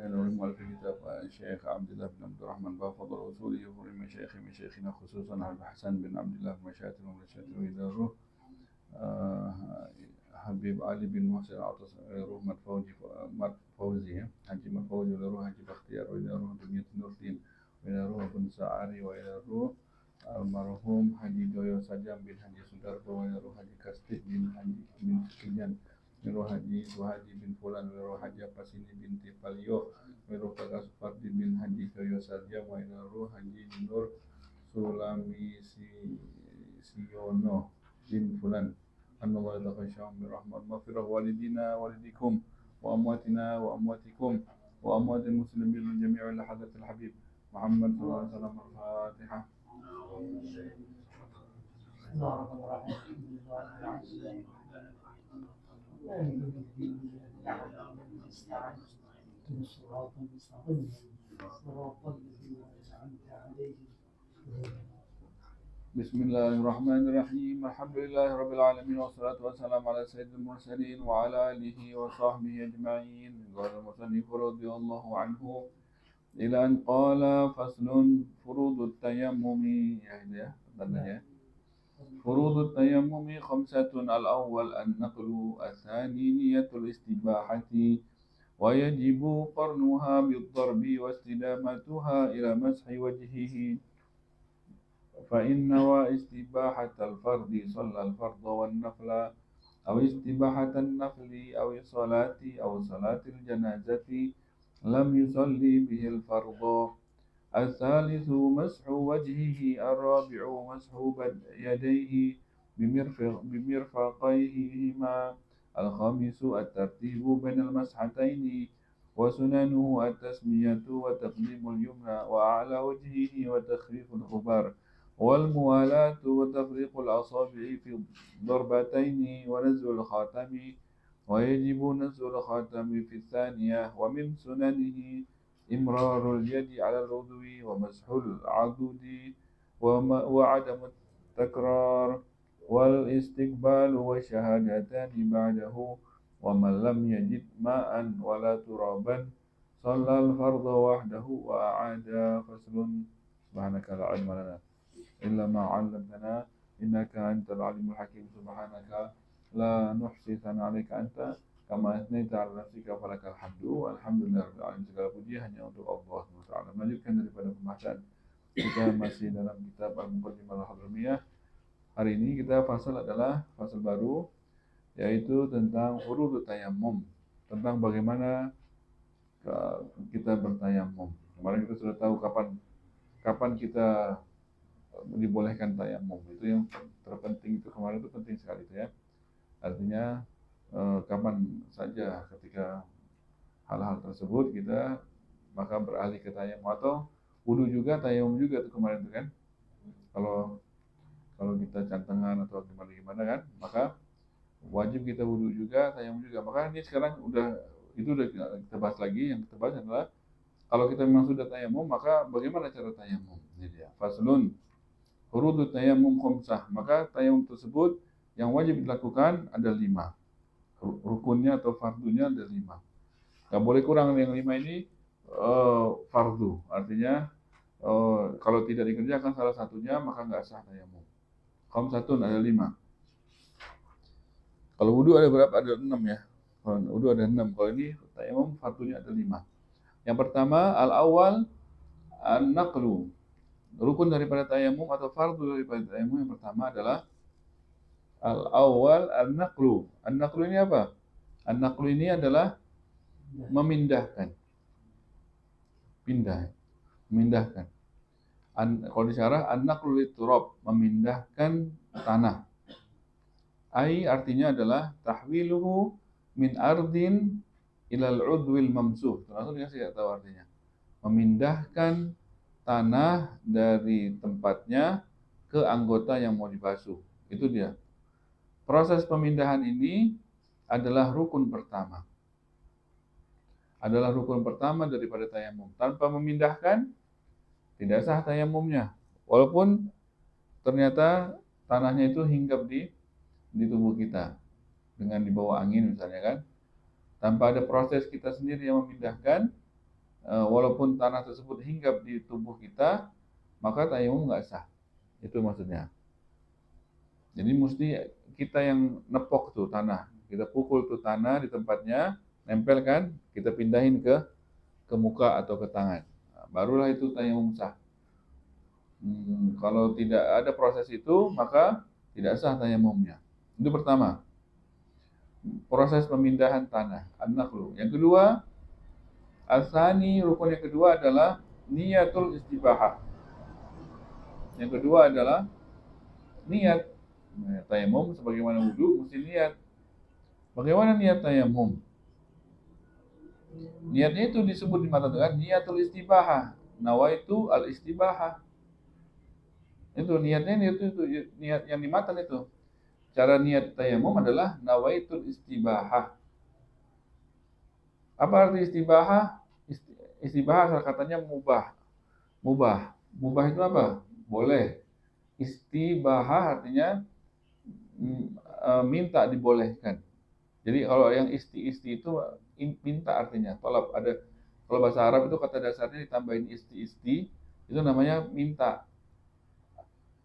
نورم في كتاب الشيخ عبد الله بن عبد الرحمن بافضل وصوله ومن مشايخنا خصوصا عبد الحسن بن عبد الله بن مشاتل ومشاتل وإداره حبيب علي بن محسن عطس روح مرفوزي حجي مرفوزي وإداره حجي بختيار وإداره دنيا نور الدين وإداره بن سعاري وإداره المرحوم Haji Joyo Sajam bin Haji Sudarto Wiru Haji Kastih bin Haji bin Sekian Wiru Haji Suhaji bin Fulan Wiru Haji Pasini binti Palio Wiru Kakak Supardi bin Haji Joyo Sajam Wiru Haji Nur Sulami Siono bin Fulan Annallahu Tafasyam Birahmat Maghfirah walidina walidikum wa amwatina wa amwatikum wa amwatil muslimin jami'il hadatil habib Muhammad sallallahu alaihi wasallam Al-Fatihah. Bismillahirrahmanirrahim. Alhamdulillahirabbil wassalatu wassalamu ala sayyidil mursalin wa ala alihi wa sahbihi ajma'in. Qala al-musannif radhiyallahu anhu ila an qala faslun furudut tayammumi ya tandanya furudut tayammumi khamsatun al-awwal an-naqlu ath-thani niyatul istibahati wa yajibu qarnuha bid-darbi wa istidamatuha ila mashi wajhihi fa inna wa istibahatal fardi sallal fardha wan nafla aw istibahatan nafli aw salati aw salatil janazati lam yusalli bihil fardhu al-thalithu mashu wajhihi ar-rabi'u mashu yadayhi bimirfaqayhima al-khamisu at-tartibu bainal mashataini wa sunanuhu at-tasmiyatu wa taqdimul yumna wa a'la wajhihi wa takhriful khubar wal muwalatu wa tafriqul asabi'i fi darbataini wa naz'ul khatami ويجب نزع الخاتم في الثانية ومن سننه إمرار اليد على العضو ومسح العضد وعدم التكرار والاستقبال والشهادتان بعده ومن لم يجد ماء ولا ترابا صلى الفرض وحده وأعاد فصل سبحانك لا علم لنا إلا ما علمتنا إنك أنت العليم الحكيم سبحانك La nuhsi sana 'alaika anta kama asnaita 'ala nafsika falakal hamdu alhamdulillahirabbil alamin. Segala puji hanya untuk Allah Subhanahu wa taala. Melanjutkan daripada pembahasan kita masih dalam kitab Al-Muqaddimah Al-Hadramiyah. Hari ini kita fasal adalah fasal baru yaitu tentang furudut tayammum, tentang bagaimana kita bertayammum. Kemarin kita sudah tahu kapan kita dibolehkan tayammum. Itu yang terpenting itu kemarin itu penting sekali itu ya. Artinya kapan saja ketika hal-hal tersebut kita maka beralih ke tayammum atau wudu juga tayammum juga tuh kemarin itu kan. Kalau kita cantengan atau gimana kan, maka wajib kita wudu juga, tayammum juga. Maka ini sekarang udah kita bahas lagi. Yang kita bahas adalah kalau kita memang sudah tayammum maka bagaimana cara tayammum? Ini dia. Faslun furudut tayammum khamsah. Maka tayammum tersebut yang wajib dilakukan ada 5. Rukunnya atau fardunya ada 5. Gak boleh kurang yang 5 ini fardu. Artinya kalau tidak dikerjakan salah satunya maka nggak sah tayammum. Khamsatun ada 5. Kalau wudu ada berapa? Ada 6 ya. Wudu ada 6. Kalau ini tayammum fardunya ada 5. Yang pertama al-awwal an-naqlu. Rukun daripada tayammum atau fardu daripada tayammum yang pertama adalah al-awwal an-naqlu. An-naqlu ini apa? An-naqlu ini adalah memindahkan. Memindahkan. Kalau disyarah an-naqlu lit-turab, memindahkan tanah. Ai artinya adalah tahwiluhu min ardin ilal udwil mamsuh. Langsung saya tahu artinya. Memindahkan tanah dari tempatnya ke anggota yang mau dibasuh. Itu dia. Proses pemindahan ini adalah rukun pertama. Adalah rukun pertama daripada tayammum. Tanpa memindahkan, tidak sah tayammumnya. Walaupun ternyata tanahnya itu hinggap di tubuh kita. Dengan dibawa angin misalnya kan. Tanpa ada proses kita sendiri yang memindahkan, walaupun tanah tersebut hinggap di tubuh kita, maka tayamum nggak sah. Itu maksudnya. Jadi mesti kita yang nepok tuh tanah, kita pukul tuh tanah di tempatnya, nempelkan, kita pindahin ke muka atau ke tangan. Nah, barulah itu tayamum sah. Kalau tidak ada proses itu, maka tidak sah tayamumnya. Itu pertama, proses pemindahan tanah, an-naqlu. Yang kedua, asani, rukun yang kedua adalah niyatul istibahah. Yang kedua adalah niat. Tayamum sebagaimana wudu mesti niat. Bagaimana niat tayamum? Niatnya itu disebut di mata dengan niatul istibahah. Nawaitu al istibahah. Itu niatnya itu niat yang di matan itu. Cara niat tayamum adalah nawaitul istibahah. Apa arti istibahah? Istibahah asal katanya mubah. Mubah. Mubah itu apa? Boleh. Istibahah artinya minta dibolehkan. Jadi kalau yang isti-isti itu minta artinya, tolak. Ada kalau bahasa Arab itu kata dasarnya ditambahin isti-isti, itu namanya minta.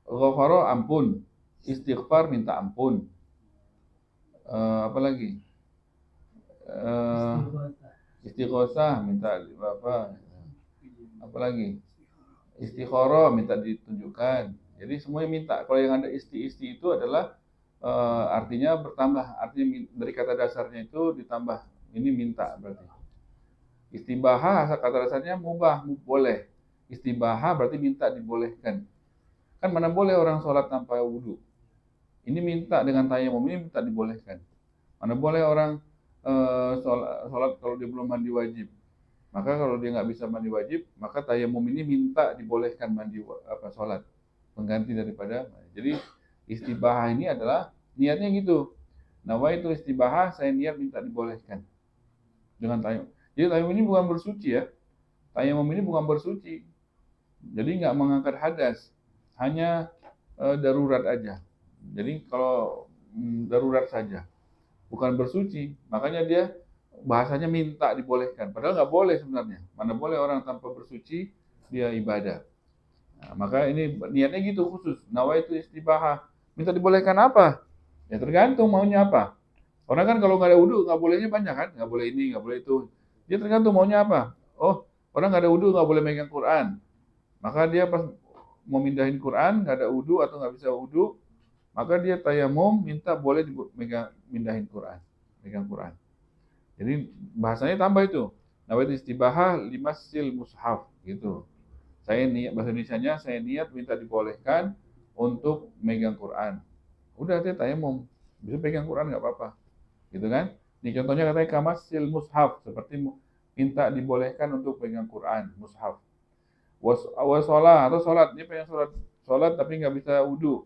Ghafaro ampun, istighfar minta ampun. Apa lagi? Istighosah minta apa? Apa lagi? Istikharah minta ditunjukkan. Jadi semuanya minta. Kalau yang ada isti-isti itu adalah artinya bertambah. Artinya dari kata dasarnya itu ditambah. Ini minta berarti. Istibahah kata dasarnya mubah, boleh. Istibahah berarti minta dibolehkan. Kan mana boleh orang sholat tanpa wudhu. Ini minta dengan tayamum, ini minta dibolehkan. Mana boleh orang sholat kalau dia belum mandi wajib. Maka kalau dia nggak bisa mandi wajib, maka tayamum ini minta dibolehkan mandi sholat. Pengganti daripada. Jadi istibahah ini adalah niatnya gitu. Nawaitu istibahah, saya niat minta dibolehkan dengan tayamum. Jadi tayamum ini bukan bersuci ya. Tayamum ini bukan bersuci. Jadi nggak mengangkat hadas, hanya darurat aja. Jadi kalau darurat saja, bukan bersuci. Makanya dia bahasanya minta dibolehkan. Padahal nggak boleh sebenarnya. Mana boleh orang tanpa bersuci dia ibadah. Nah, maka ini niatnya gitu khusus. Nawaitu istibahah. Minta dibolehkan apa? Ya tergantung maunya apa. Orang kan kalau nggak ada wudhu nggak bolehnya banyak kan, nggak boleh ini, nggak boleh itu. Dia tergantung maunya apa. Oh, orang nggak ada wudhu nggak boleh megang Quran. Maka dia pas mau mindahin Quran nggak ada wudhu atau nggak bisa wudhu, maka dia tayamum minta boleh mindahin Quran, megang Quran. Jadi bahasanya tambah itu. Nawaitu istibahah limasil mushaf gitu. Saya niat bahasa Indonesianya saya niat minta dibolehkan untuk megang Quran. Udah dia tayamum, bisa pegang Quran nggak apa-apa. Gitu kan? Ini contohnya katanya kamasil mushaf, seperti minta dibolehkan untuk pegang Quran, mushaf. Wasolah atau sholat, dia pengen sholat tapi nggak bisa wudhu.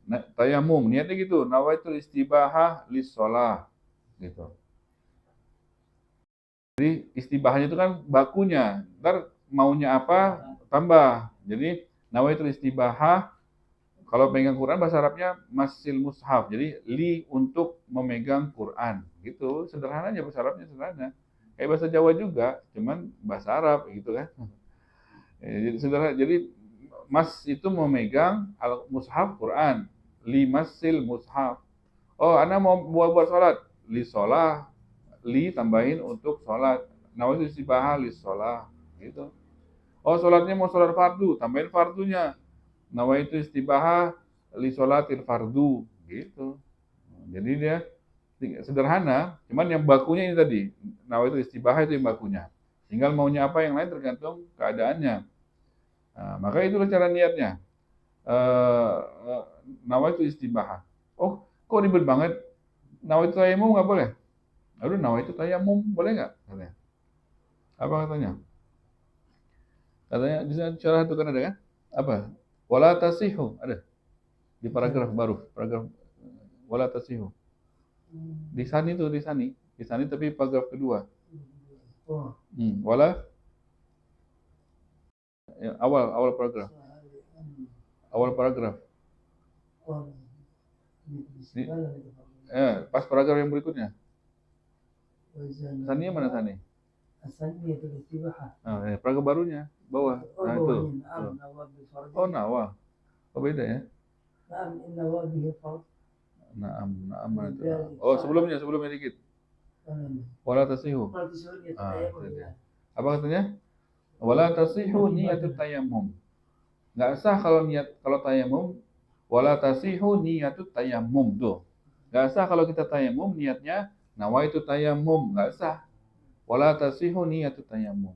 Nah, tayamum, niatnya gitu, nawaitul istibahah lis sholah, gitu. Jadi istibahahnya itu kan bakunya, ntar maunya apa tambah. Jadi nawaitul istibahah, kalau pegang Quran bahasa Arabnya masil mushaf. Jadi li untuk memegang Quran. Gitu. Sederhana aja bahasa Arabnya sederhana. Kayak bahasa Jawa juga, cuman bahasa Arab gitu kan. Jadi sederhana. Jadi mas itu memegang al mushaf Quran. Li masil mushaf. Oh, Anda mau buat sholat. Li sholah. Li tambahin untuk sholat. Nawaitu istibahah li sholah. Gitu. Oh, sholatnya mau sholat fardu. Tambahin fardunya. Nawaitu istibahah li sholatil fardu gitu. Jadi dia sederhana, cuman yang bakunya ini tadi, nawaitu istibahah itu yang bakunya. Tinggal maunya apa yang lain tergantung keadaannya. Nah, maka itulah cara niatnya. Nawaitu istibahah. Oh, kok ribet banget? Nawaitu tayamum nggak boleh? Aduh, nawaitu tayamum boleh nggak? Katanya. Apa katanya? Katanya di sana cara itu kan ada kan? Apa? Wala tasihu ada di paragraf baru, paragraf wala tasihu. Di sani tuh di sani tapi paragraf kedua. Wala ya, awal paragraf. Awal paragraf. Di, pas paragraf yang berikutnya. Sani mana sani? السلبية الاستباحة. Paragraf barunya bawah. Nah itu. نعم نوى بفرض. Oh nawa. Oh beda ya. نعم إن نوى به فرض. Naam itu. Oh sebelumnya dikit. Wala tasihu. Apa katanya? Wala tasihu niyatut tayammum. Enggak sah kalau tayamum. Wala tasihu niyatut tayammum tuh. Enggak sah kalau kita tayamum niatnya nawaitu tayammum, enggak sah. Wala tasihu niyatut tayammum.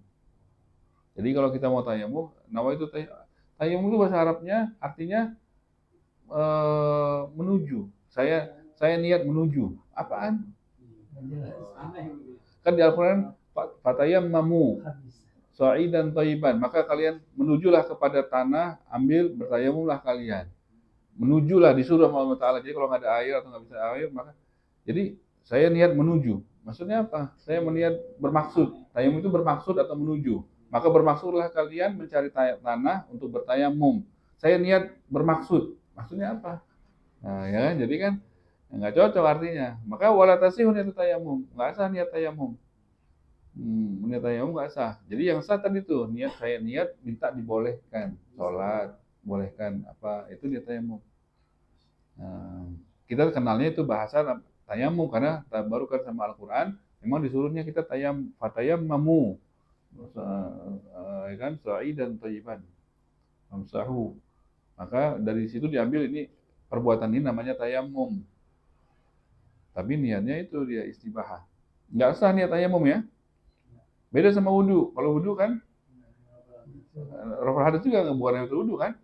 Jadi kalau kita mau tayamum, nawaitu tayammum itu bahasa Arabnya artinya menuju. Saya niat menuju. Apaan? Kan di Al-Quran fatayammamu sa'idan thayyiban, maka kalian menujulah kepada tanah, bertayamumlah kalian. Menujulah disuruh Allah Ta'ala. Jadi kalau nggak ada air atau nggak bisa air, maka jadi saya niat menuju. Maksudnya apa? Saya meniat bermaksud. Tayamum itu bermaksud atau menuju. Maka bermaksudlah kalian mencari tanah untuk bertayamum. Saya niat bermaksud. Maksudnya apa? Nah, ya kan? Jadi kan nggak cocok artinya. Maka wala tasihun itu tayamum. Nggak sah niat tayamum. Niat tayamum nggak sah. Jadi yang sah tadi tuh saya niat minta dibolehkan sholat, bolehkan apa itu niat tayamum. Kita kenalnya itu bahasa tayamum karena tabarukan sama Al-Quran. Memang disuruhnya kita fatayammamu, kan sa'idan thayyiban, amsahu. Maka dari situ diambil ini perbuatan ini namanya tayamum. Tapi niatnya itu dia istibahah. Nggak sah niat tayamum ya. Beda sama wudu. Kalau wudu kan raful hadas juga bukan nawaitul wudu kan.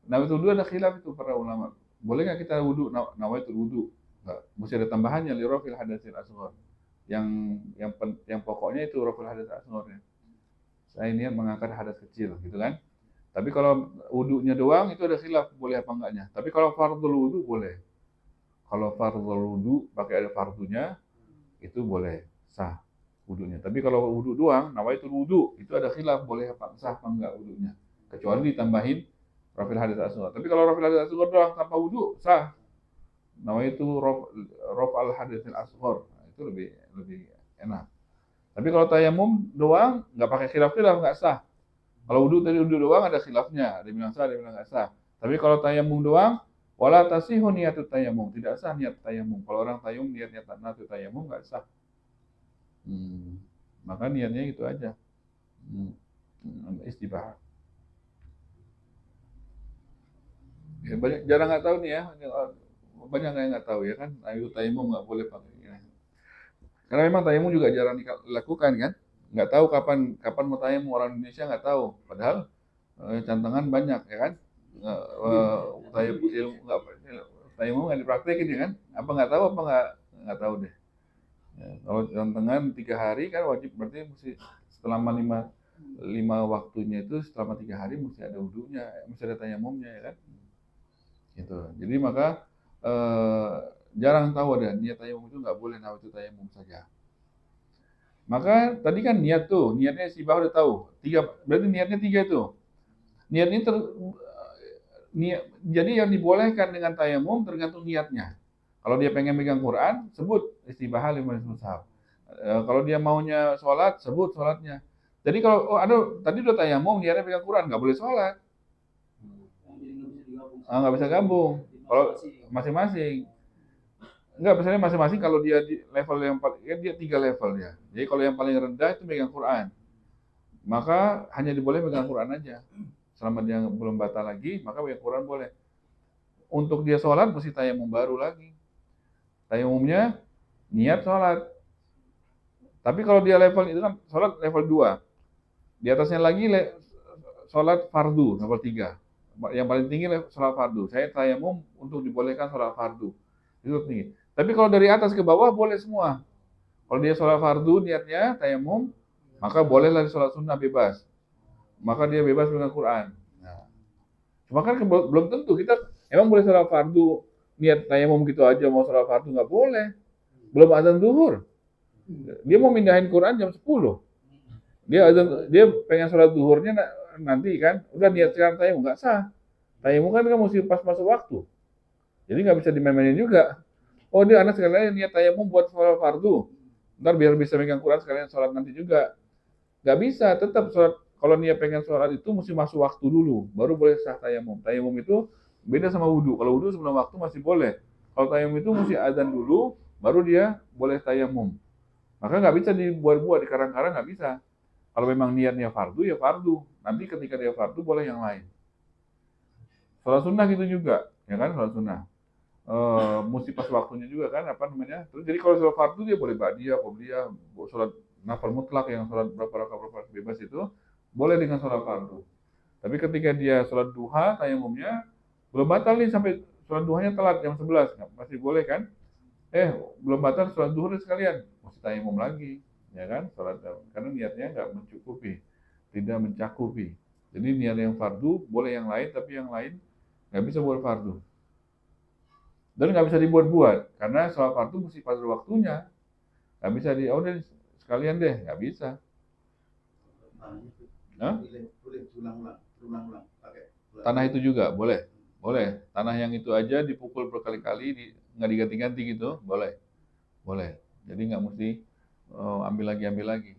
Nawaitul wudu ada khilaf itu para ulama. Boleh nggak kita wudu nawaitul wudu? Nggak, mesti ada tambahannya li rafil hadasil asghar. Yang pokoknya itu raful hadas asghar ya. Saya niat mengangkat hadas kecil gitu kan. Tapi kalau wudunya doang itu ada khilaf boleh apa enggaknya. Tapi kalau fardhul wudu boleh. Kalau fardhul wudu pakai ada fardunya itu boleh sah wudunya. Tapi kalau wudu doang, nawaitul wudu itu ada khilaf boleh apa sah apa enggak wudunya. Kecuali ditambahin rafil hadas asghar. Tapi kalau rafil hadas asghar doang tanpa wudu sah. Nawaitu rafal hadasil asghar. Itu lebih enak. Tapi kalau tayamum doang enggak pakai khilaf enggak sah. Kalau wudu doang ada khilafnya, ada yang bilang sah, ada yang bilang enggak sah. Tapi kalau tayamum doang, wala tasihu niyatut tayamum, tidak sah niat tayamum. Kalau orang tayamum niatnya tayamum enggak sah. Maka niatnya itu aja. Istibahah. Ya, banyak jarang nggak tahu nih ya. Banyak yang nggak tahu ya kan. Ayo tayamum nggak boleh pakai ini. Karena memang tayamum juga jarang dilakukan kan. Nggak tahu kapan mau tayamum, orang Indonesia nggak tahu. Padahal cantengan banyak ya kan. Tayamum nggak dipraktekin ya kan. Apa nggak tahu apa nggak tahu deh. Ya, kalau cantengan 3 hari kan wajib, berarti mesti selama 5 waktunya itu selama 3 hari mesti ada wudunya, mesti ada tayamumnya ya kan. Gitu. Jadi maka jarang tahu ada niat tayamum itu nggak boleh nawaitu tayamum saja. Maka tadi kan niatnya si Bah udah tahu. 3, berarti niatnya 3 itu. Niat ini jadi yang dibolehkan dengan tayamum tergantung niatnya. Kalau dia pengen megang Quran, sebut istibahah lima mushaf. Kalau dia maunya sholat, sebut sholatnya. Jadi kalau tadi udah tayamum, niatnya pegang Quran, nggak boleh sholat. Nggak bisa gabung. Kalau masing-masing. Enggak, misalnya masing-masing kalau dia di level yang paling, dia 3 level ya. Jadi kalau yang paling rendah itu megang Quran. Maka hanya diboleh megang Quran aja. Selama dia belum batal lagi, maka megang Quran boleh. Untuk dia sholat, mesti tayamum baru lagi. Tayamumnya niat sholat. Tapi kalau dia level itu kan sholat level 2. Di atasnya lagi sholat fardu level 3. Yang paling tinggi sholat fardu. Saya tayamum untuk dibolehkan sholat fardu. Itu tinggi. Tapi kalau dari atas ke bawah boleh semua. Kalau dia sholat fardu niatnya tayamum, maka bolehlah sholat sunnah bebas. Maka dia bebas dengan Quran. Nah, cuma kan belum tentu kita emang boleh sholat fardu niat tayamum gitu aja mau sholat fardu nggak boleh. Belum azan zuhur. Dia mau mindahin Quran jam 10. Dia pengen sholat zuhurnya nanti kan. Udah niat sekarang tayamum nggak sah. Tayamum kan mesti pas masuk waktu. Jadi nggak bisa dimainin juga. Oh dia anak sekalian niat tayamum buat sholat fardu. Ntar biar bisa megang Quran sekalian sholat nanti juga. Nggak bisa, tetap sholat. Kalau dia pengen sholat itu mesti masuk waktu dulu, baru boleh sah tayamum. Tayamum itu beda sama wudhu. Kalau wudhu sebelum waktu masih boleh. Kalau tayamum itu mesti azan dulu, baru dia boleh tayamum. Maka nggak bisa dibuat-buat, dikarang-karang nggak bisa. Kalau memang niatnya fardu, ya fardu. Nanti ketika dia fardu, boleh yang lain. Sholat sunnah gitu juga, ya kan, sholat sunnah. Mesti pas waktunya juga kan, apa namanya. Terus jadi kalau sholat fardu dia boleh ba'diyah, qobliyah, sholat nafil mutlak yang sholat berapa rakaat bebas itu, boleh dengan sholat fardu. Tapi ketika dia sholat duha, tayamumnya belum batal nih sampai sholat duhanya telat jam 11, masih boleh kan? Belum batal sholat duhur sekalian, masih tayamum lagi, ya kan? Sholat karena niatnya nggak mencukupi, tidak mencakupi. Jadi niat yang fardu boleh yang lain, tapi yang lain nggak bisa buat fardu. Dan nggak bisa dibuat-buat, karena sholat fardu mesti pada waktunya. Nggak bisa udah sekalian deh, nggak bisa. Hah? Tanah itu juga boleh, boleh. Tanah yang itu aja dipukul berkali-kali, nggak diganti-ganti gitu, boleh, boleh. Jadi nggak mesti ambil lagi,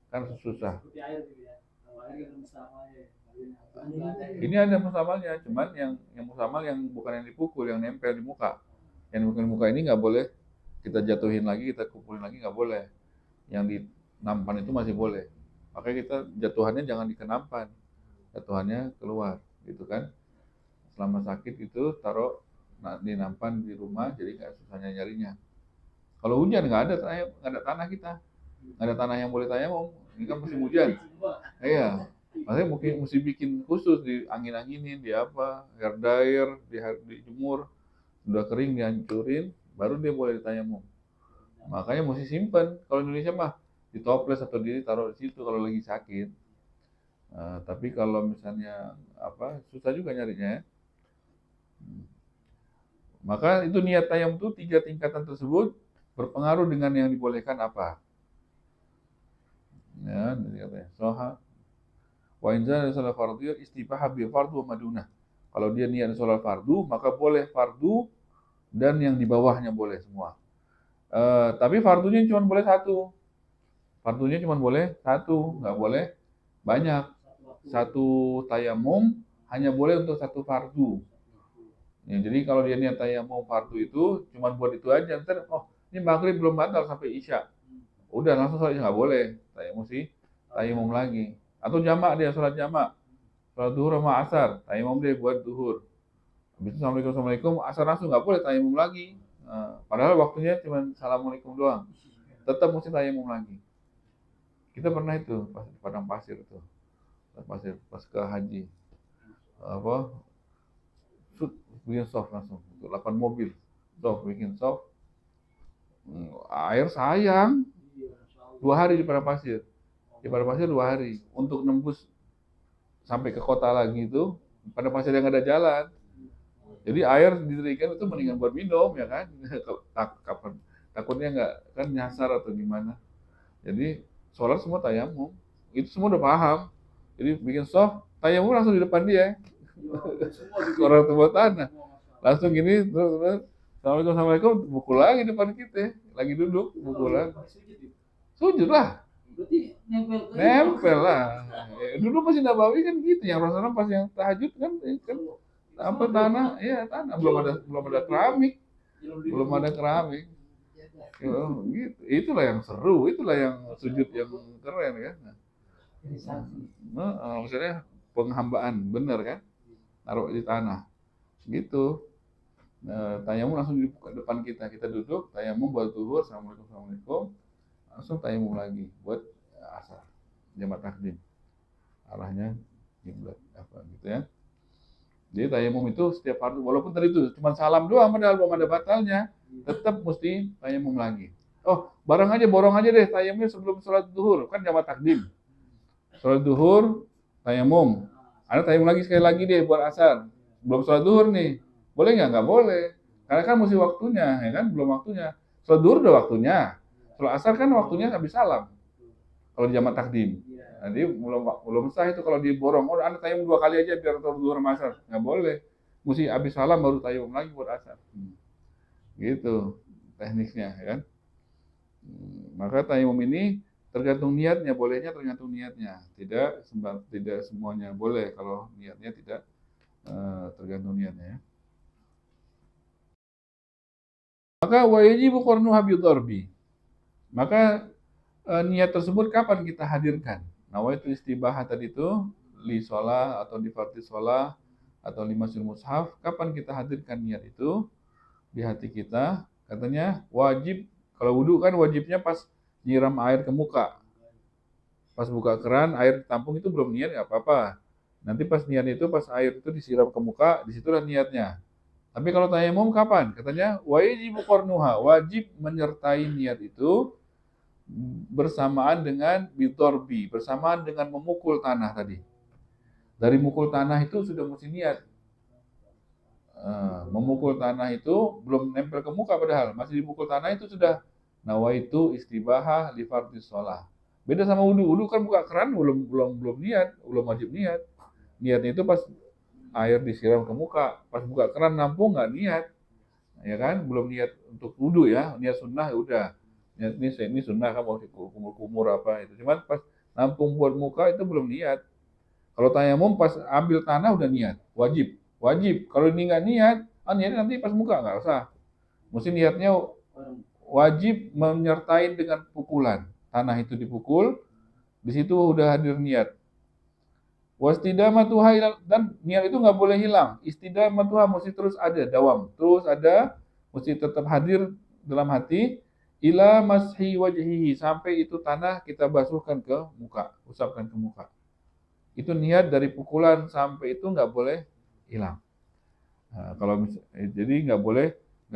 kan susah. Ini ada musamalnya, cuman yang musamal yang bukan yang dipukul, yang nempel di muka. Yang nempel di muka ini nggak boleh kita jatuhin lagi, kita kumpulin lagi nggak boleh. Yang di nampan itu masih boleh. Makanya kita jatuhannya jangan di kenampan, jatuhannya keluar, gitu kan? Selama sakit itu taruh di nampan di rumah, jadi nggak susahnya nyarinya. Kalau hujan nggak ada tanah kita, nggak ada tanah yang boleh tayamum. Ini kan musim hujan. Iya, makanya mungkin mesti bikin khusus di angin-anginin, di apa, air dryer, dijemur, udah kering dihancurin, baru dia boleh ditayamum. Makanya mesti simpen. Kalau Indonesia mah di toples atau ditaruh di situ kalau lagi sakit. Tapi kalau misalnya apa, susah juga nyarinya ya. Maka itu niat tayamum itu 3 tingkatan tersebut berpengaruh dengan yang dibolehkan apa. Ya, jadi katanya soha wa inzal salat fardhu istibahah bi fardhu wa madunah. Kalau dia niat sholat fardu, maka boleh fardu dan yang di bawahnya boleh semua. Tapi fardunya cuma boleh satu. Fardunya cuma boleh satu, nggak boleh banyak. Satu tayamum hanya boleh untuk satu fardu. Ya, jadi kalau dia niat tayamum fardu itu cuma buat itu aja. Ntar, ini maghrib belum batal sampai isya. Udah langsung sholat nggak boleh. Tayamum lagi. Atau jamak dia sholat jamak. Sholat duhur sama asar. Tayamum dia buat duhur. Habis itu assalamualaikum, asar langsung nggak boleh tayamum lagi. Padahal waktunya cuma assalamualaikum doang. Tetap mesti tayamum lagi. Kita pernah itu pas di padang pasir itu, pas ke haji, apa, bikin soft langsung, 8 mobil, bikin soft. Air sayang, 2 hari di padang pasir, 2 hari untuk nembus sampai ke kota lagi itu, padang pasir yang ada jalan. Jadi air didirikan itu mendingan buat minum ya kan, kapan takutnya nggak kan nyasar atau gimana. Jadi sholat semua tayamum, itu semua udah paham. Jadi bikin soft, tayamum langsung di depan dia. Orang tua tanah. Langsung gini, terus assalamualaikum, pukul lagi depan kita. Lagi duduk, pukul lagi. Sujud lah. Nempel lah. Dulu masih Nabawi kan gitu, yang Rasulullah pas yang tahajud kan apa tanah, ya tanah belum ada keramik, gitu. Itulah yang seru, itulah yang sujud yang keren kan. Maksudnya penghambaan bener kan, taruh di tanah, gitu. Tayamum langsung di depan kita duduk, tayamum buat zuhur, assalamualaikum, langsung tayamum lagi buat asar, jamak takdim, arahnya kiblat apa gitu ya. Jadi tayamum itu setiap fardu, walaupun tadi itu cuma salam doang, padahal belum ada batalnya, tetap mesti tayamum lagi. Borong aja deh tayamumnya sebelum sholat zuhur, kan jamak takdim. Sholat zuhur, tayamum. Ada tayamum lagi sekali lagi deh buat asar. Belum sholat zuhur nih, boleh nggak? Nggak boleh, karena kan mesti waktunya, ya kan? Belum waktunya. Sholat zuhur udah waktunya. Sholat asar kan waktunya habis salam. Kalau di jamak takdim. Jadi belum sah itu kalau diborong. Anda tayamum 2 kali aja biar sholat zuhur sama asar. Nggak boleh. Mesti habis salam baru tayamum lagi buat asar. Gitu tekniknya, ya kan? Maka tayamum ini tergantung niatnya, bolehnya tergantung niatnya. Tidak semuanya boleh kalau niatnya tidak tergantung niatnya. Maka wajibu qarnuha bidharbi. Maka niat tersebut kapan kita hadirkan? Nawaitu istibahah tadi itu li sholah atau di fardhi sholah atau li masil mushaf, kapan kita hadirkan niat itu di hati kita? Katanya wajib, kalau wudhu kan wajibnya pas nyiram air ke muka. Pas buka keran, air ditampung itu belum niat nggak apa-apa. Nanti pas niat itu, pas air itu disiram ke muka, disitulah niatnya. Tapi kalau tayamum kapan? Katanya wajibu qarnuha, wajib menyertai niat itu bersamaan dengan bitorbi, bersamaan dengan memukul tanah tadi. Dari mukul tanah itu sudah mesti niat. Memukul tanah itu belum nempel ke muka padahal masih dipukul tanah itu sudah nawaitu istibahah li fardhi shalah. Beda sama wudu. Wudu kan buka keran belum niat, belum wajib niat. Niatnya itu pas air disiram ke muka, pas buka keran nampung nggak niat. Ya kan? Belum niat untuk wudu ya, niat sunnah ya udah. Ini sunnah kan mau kumur apa itu. Cuman pas nampung buat muka itu belum niat. Kalau tayamum pas ambil tanah udah niat, wajib. Kalau ini nggak niat, niatnya nanti pas muka nggak usah. Mesti niatnya wajib menyertai dengan pukulan. Tanah itu dipukul, di situ udah hadir niat. Wastidamatuha, dan niat itu nggak boleh hilang. Istidamatuha mesti terus ada, dawam, terus ada, mesti tetap hadir dalam hati. Ila mashi wajhihi, sampai itu tanah kita basuhkan ke muka, usapkan ke muka. Itu niat dari pukulan sampai itu nggak boleh hilang. Jadi nggak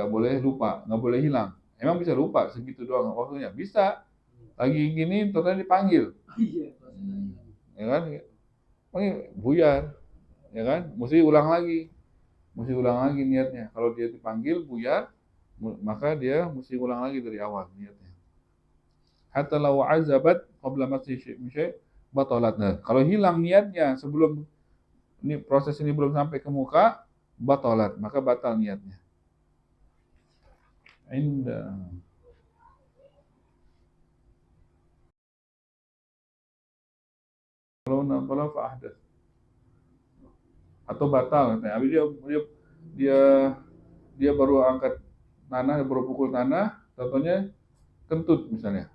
boleh lupa, nggak boleh hilang. Emang bisa lupa segitu doang waktunya? Bisa. Lagi gini ternyata dipanggil, ya kan? Buyar, ya kan? Mesti ulang lagi niatnya. Kalau dia dipanggil buyar, maka dia mesti ulang lagi dari awal niatnya. Hatta law azabat qabla masyi syai' batalat. Kalau hilang niatnya sebelum proses ini belum sampai ke muka, batalat, maka batal niatnya. Indah. Kalau nampala fa'ahdas. Atau batal katanya. Habis dia baru angkat tanah, baru pukul tanah, contohnya kentut misalnya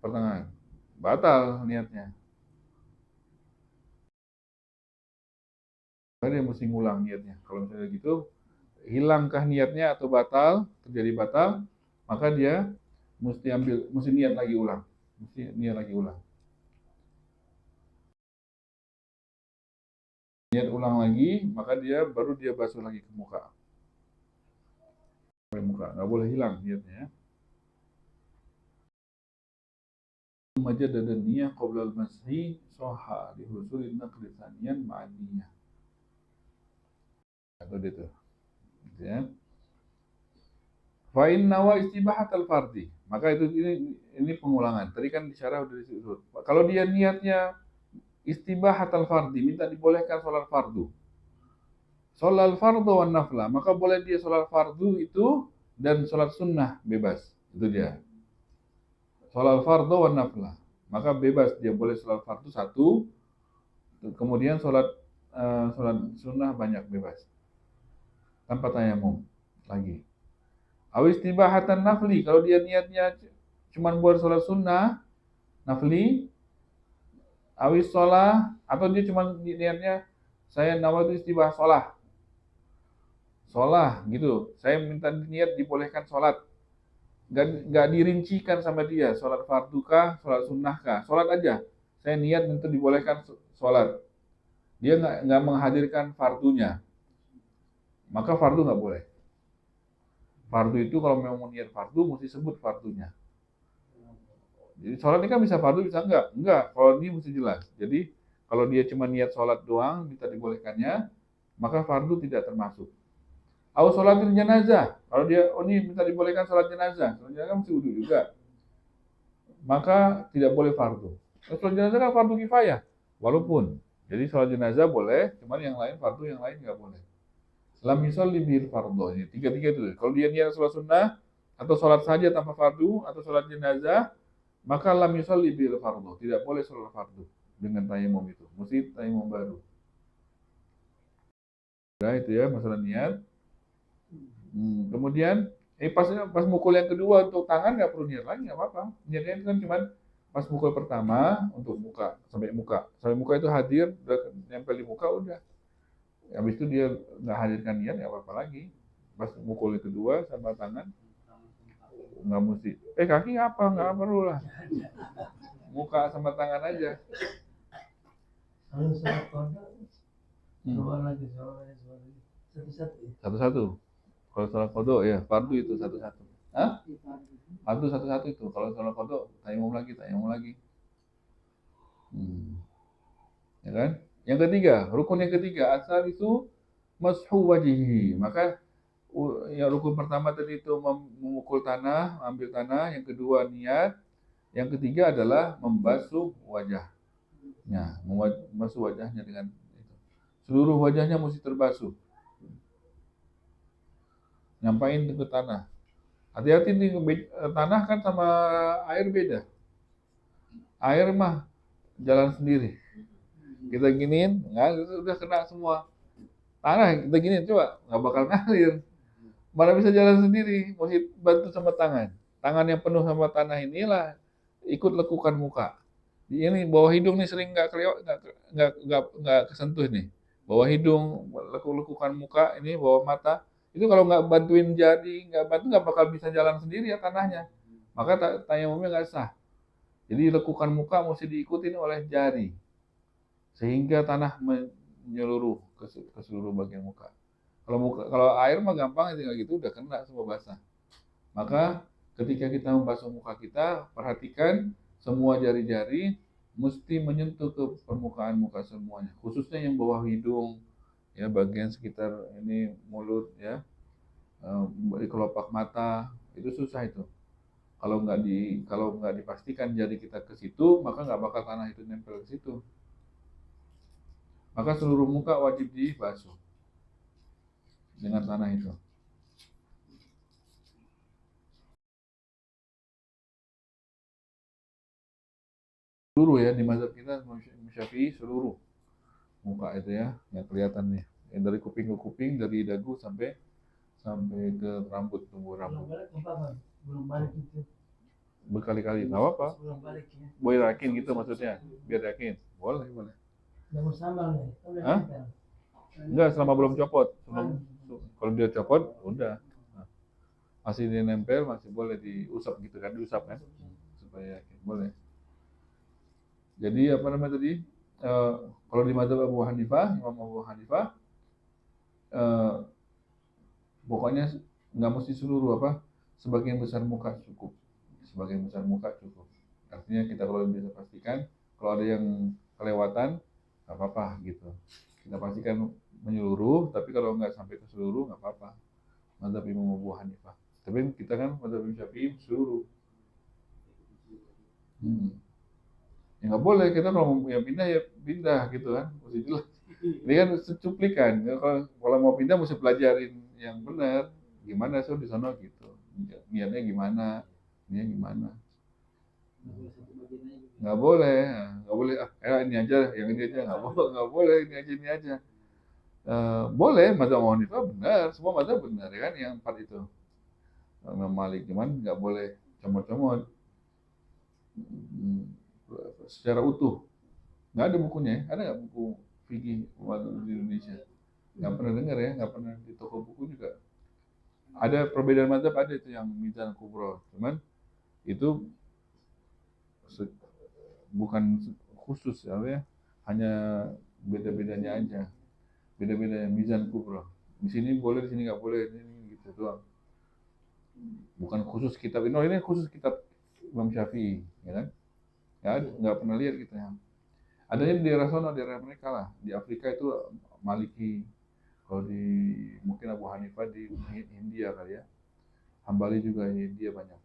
pertengahan. Batal niatnya. Dia mesti ngulang niatnya. Kalau misalnya gitu, hilangkah niatnya atau terjadi batal, maka dia mesti niat lagi ulang. Niat ulang lagi, maka baru dia basuh lagi ke muka. Nggak boleh hilang niatnya. Majadada niyah qabla al-mashi soha lihusulin naqli thaniyan ma'an niyah. Atau itu. Ya. Fa inna wa istibahat al-fardi. Maka ini pengulangan. Tadi kan disyarah udah disebut. Kalau dia niatnya istibahat al-fardi, minta dibolehkan sholat fardu. Sholat fardu wan nafla, maka boleh dia sholat fardu itu dan sholat sunnah bebas. Itu dia. Sholat fardu wan nafla, maka bebas dia boleh sholat fardu satu, kemudian sholat sunnah banyak bebas tanpa tayamum lagi. Awis tibahatan nafli, kalau dia niatnya cuma buat sholat sunnah nafli, awis sholat, atau dia cuma niatnya saya nawaitu istibah sholat gitu, saya minta niat dibolehkan sholat, nggak dirincikan sama dia sholat fardu kah, sholat sunnah kah, sholat aja. Saya niat untuk dibolehkan sholat. Dia nggak menghadirkan fardunya, maka fardu nggak boleh. Fardu itu kalau memang niat fardu mesti sebut fardunya. Jadi sholat ini kan bisa fardu bisa enggak. Kalau ini mesti jelas. Jadi kalau dia cuma niat sholat doang minta dibolehkannya, maka fardu tidak termasuk. Au sholatil jenazah. Kalau dia ini minta dibolehkan sholat jenazah, sholat jenazah mesti wudu juga. Maka tidak boleh fardu. Sholat jenazah kan fardu kifayah. Walaupun jadi sholat jenazah boleh, cuman yang lain fardu, yang lain nggak boleh. Lam yusalli bil fardhu. Tiga itu. Kalau dia niat sholat sunnah atau sholat saja tanpa fardu atau sholat jenazah, maka lam yusalli bil fardhu, tidak boleh sholat fardu dengan tayamum itu, mesti tayamum baru. Nah itu ya masalah niat. Kemudian pas mukul yang kedua untuk tangan nggak perlu niat lagi, nggak apa-apa. Niatnya itu kan cuma pas mukul pertama untuk sampai muka itu hadir, udah nempel di muka udah. Habis itu dia nggak hadirkan niat nggak apa-apa lagi. Pas mukul yang kedua sama tangan nggak mesti. Kaki apa nggak perlu lah. Muka sama tangan aja. Kalau sholat qada, sholat lagi. Satu-satu. Kalau sholat qada ya fardu itu satu-satu. Hah? Fardu satu-satu itu. Kalau sholat qada tayamum lagi. Ya kan? Yang ketiga, rukun yang ketiga asal itu mashu wajhi. Maka ya rukun pertama tadi itu memukul tanah, ambil tanah, yang kedua niat, yang ketiga adalah membasuh wajahnya, membasuh wajahnya dengan itu. Seluruh wajahnya mesti terbasuh. Nyampain ke tanah. Hati-hati nih, tanah kan sama air beda. Air mah jalan sendiri. Kita giniin, udah kena semua. Tanah kita giniin, coba nggak bakal ngalir. Mana bisa jalan sendiri, mesti bantu sama tangan. Tangan yang penuh sama tanah inilah ikut lekukan muka. Ini bawah hidung nih sering nggak kesentuh nih. Bawah hidung lekukan muka, ini bawah mata. Itu kalau nggak bantuin nggak bakal bisa jalan sendiri ya tanahnya. Maka tayamumnya nggak sah. Jadi lekukan muka mesti diikutin oleh jari sehingga tanah menyeluruh ke seluruh bagian muka. Kalau air mah gampang, tinggal gitu udah kena semua basah. Maka ketika kita membasuh muka kita, perhatikan semua jari-jari mesti menyentuh ke permukaan muka semuanya, khususnya yang bawah hidung, ya bagian sekitar ini mulut, ya di kelopak mata, itu susah itu. Kalau nggak dipastikan jari kita ke situ, maka nggak bakal tanah itu nempel ke situ. Maka seluruh muka wajib dibasuh dengan tanah itu. Seluruh ya, di mazhab kita Syafi'i seluruh muka itu ya, yang kelihatan nih. Yang dari kuping ke kuping, dari dagu sampai ke rambut, tumbuh rambut. Belum balik itu. Berkali-kali, nggak apa-apa. Belum balik ya. Boleh yakin gitu maksudnya, biar yakin. Boleh. Jangan sambal nih. Hah? Enggak, selama belum copot. Kalau dia copot, udah. Masih dia nempel, masih boleh diusap gitu kan, supaya yakin, boleh. Jadi apa namanya tadi? Kalau di mazhab Imam Abu Hanifah, pokoknya nggak mesti seluruh sebagian besar muka cukup. Artinya kita kalau bisa pastikan, kalau ada yang kelewatan, nggak apa-apa gitu. Kita pastikan menyeluruh, tapi kalau nggak sampai ke seluruh nggak apa-apa. Mazhab Imam Abu Hanifah. Tapi kita kan mazhab Syafi'i seluruh. Ya nggak boleh, kita kalau mau pindah gitu kan, mesti jelas. Ini kan cuplikan. Kalau mau pindah mesti pelajarin yang benar. Gimana di sana gitu. Niatnya gimana? Nggak boleh, ini aja, yang ini aja nggak boleh, ini aja. Boleh, mazhab Abu Hanifah benar, semua mazhab benar ya kan, yang 4 itu. Imam Malik cuman nggak boleh comot-comot secara utuh. Nggak ada bukunya ya? Ada nggak buku fikih di Indonesia? Nggak pernah dengar ya, nggak pernah di toko buku juga. Ada perbedaan mazhab, ada itu yang Mizan Kubro, cuman itu bukan khusus ya, hanya beda-bedanya aja, beda-beda Mizan Kubro. Di sini boleh, di sini nggak boleh, ini gitu doang. Bukan khusus kitab ini khusus kitab Imam Syafi'i, ya kan? Nggak pernah lihat kita ya. Adanya di daerah sana, daerah mereka lah. Di Afrika itu Maliki. Kalau mungkin Abu Hanifah di India kali ya. Hambali juga di India banyak.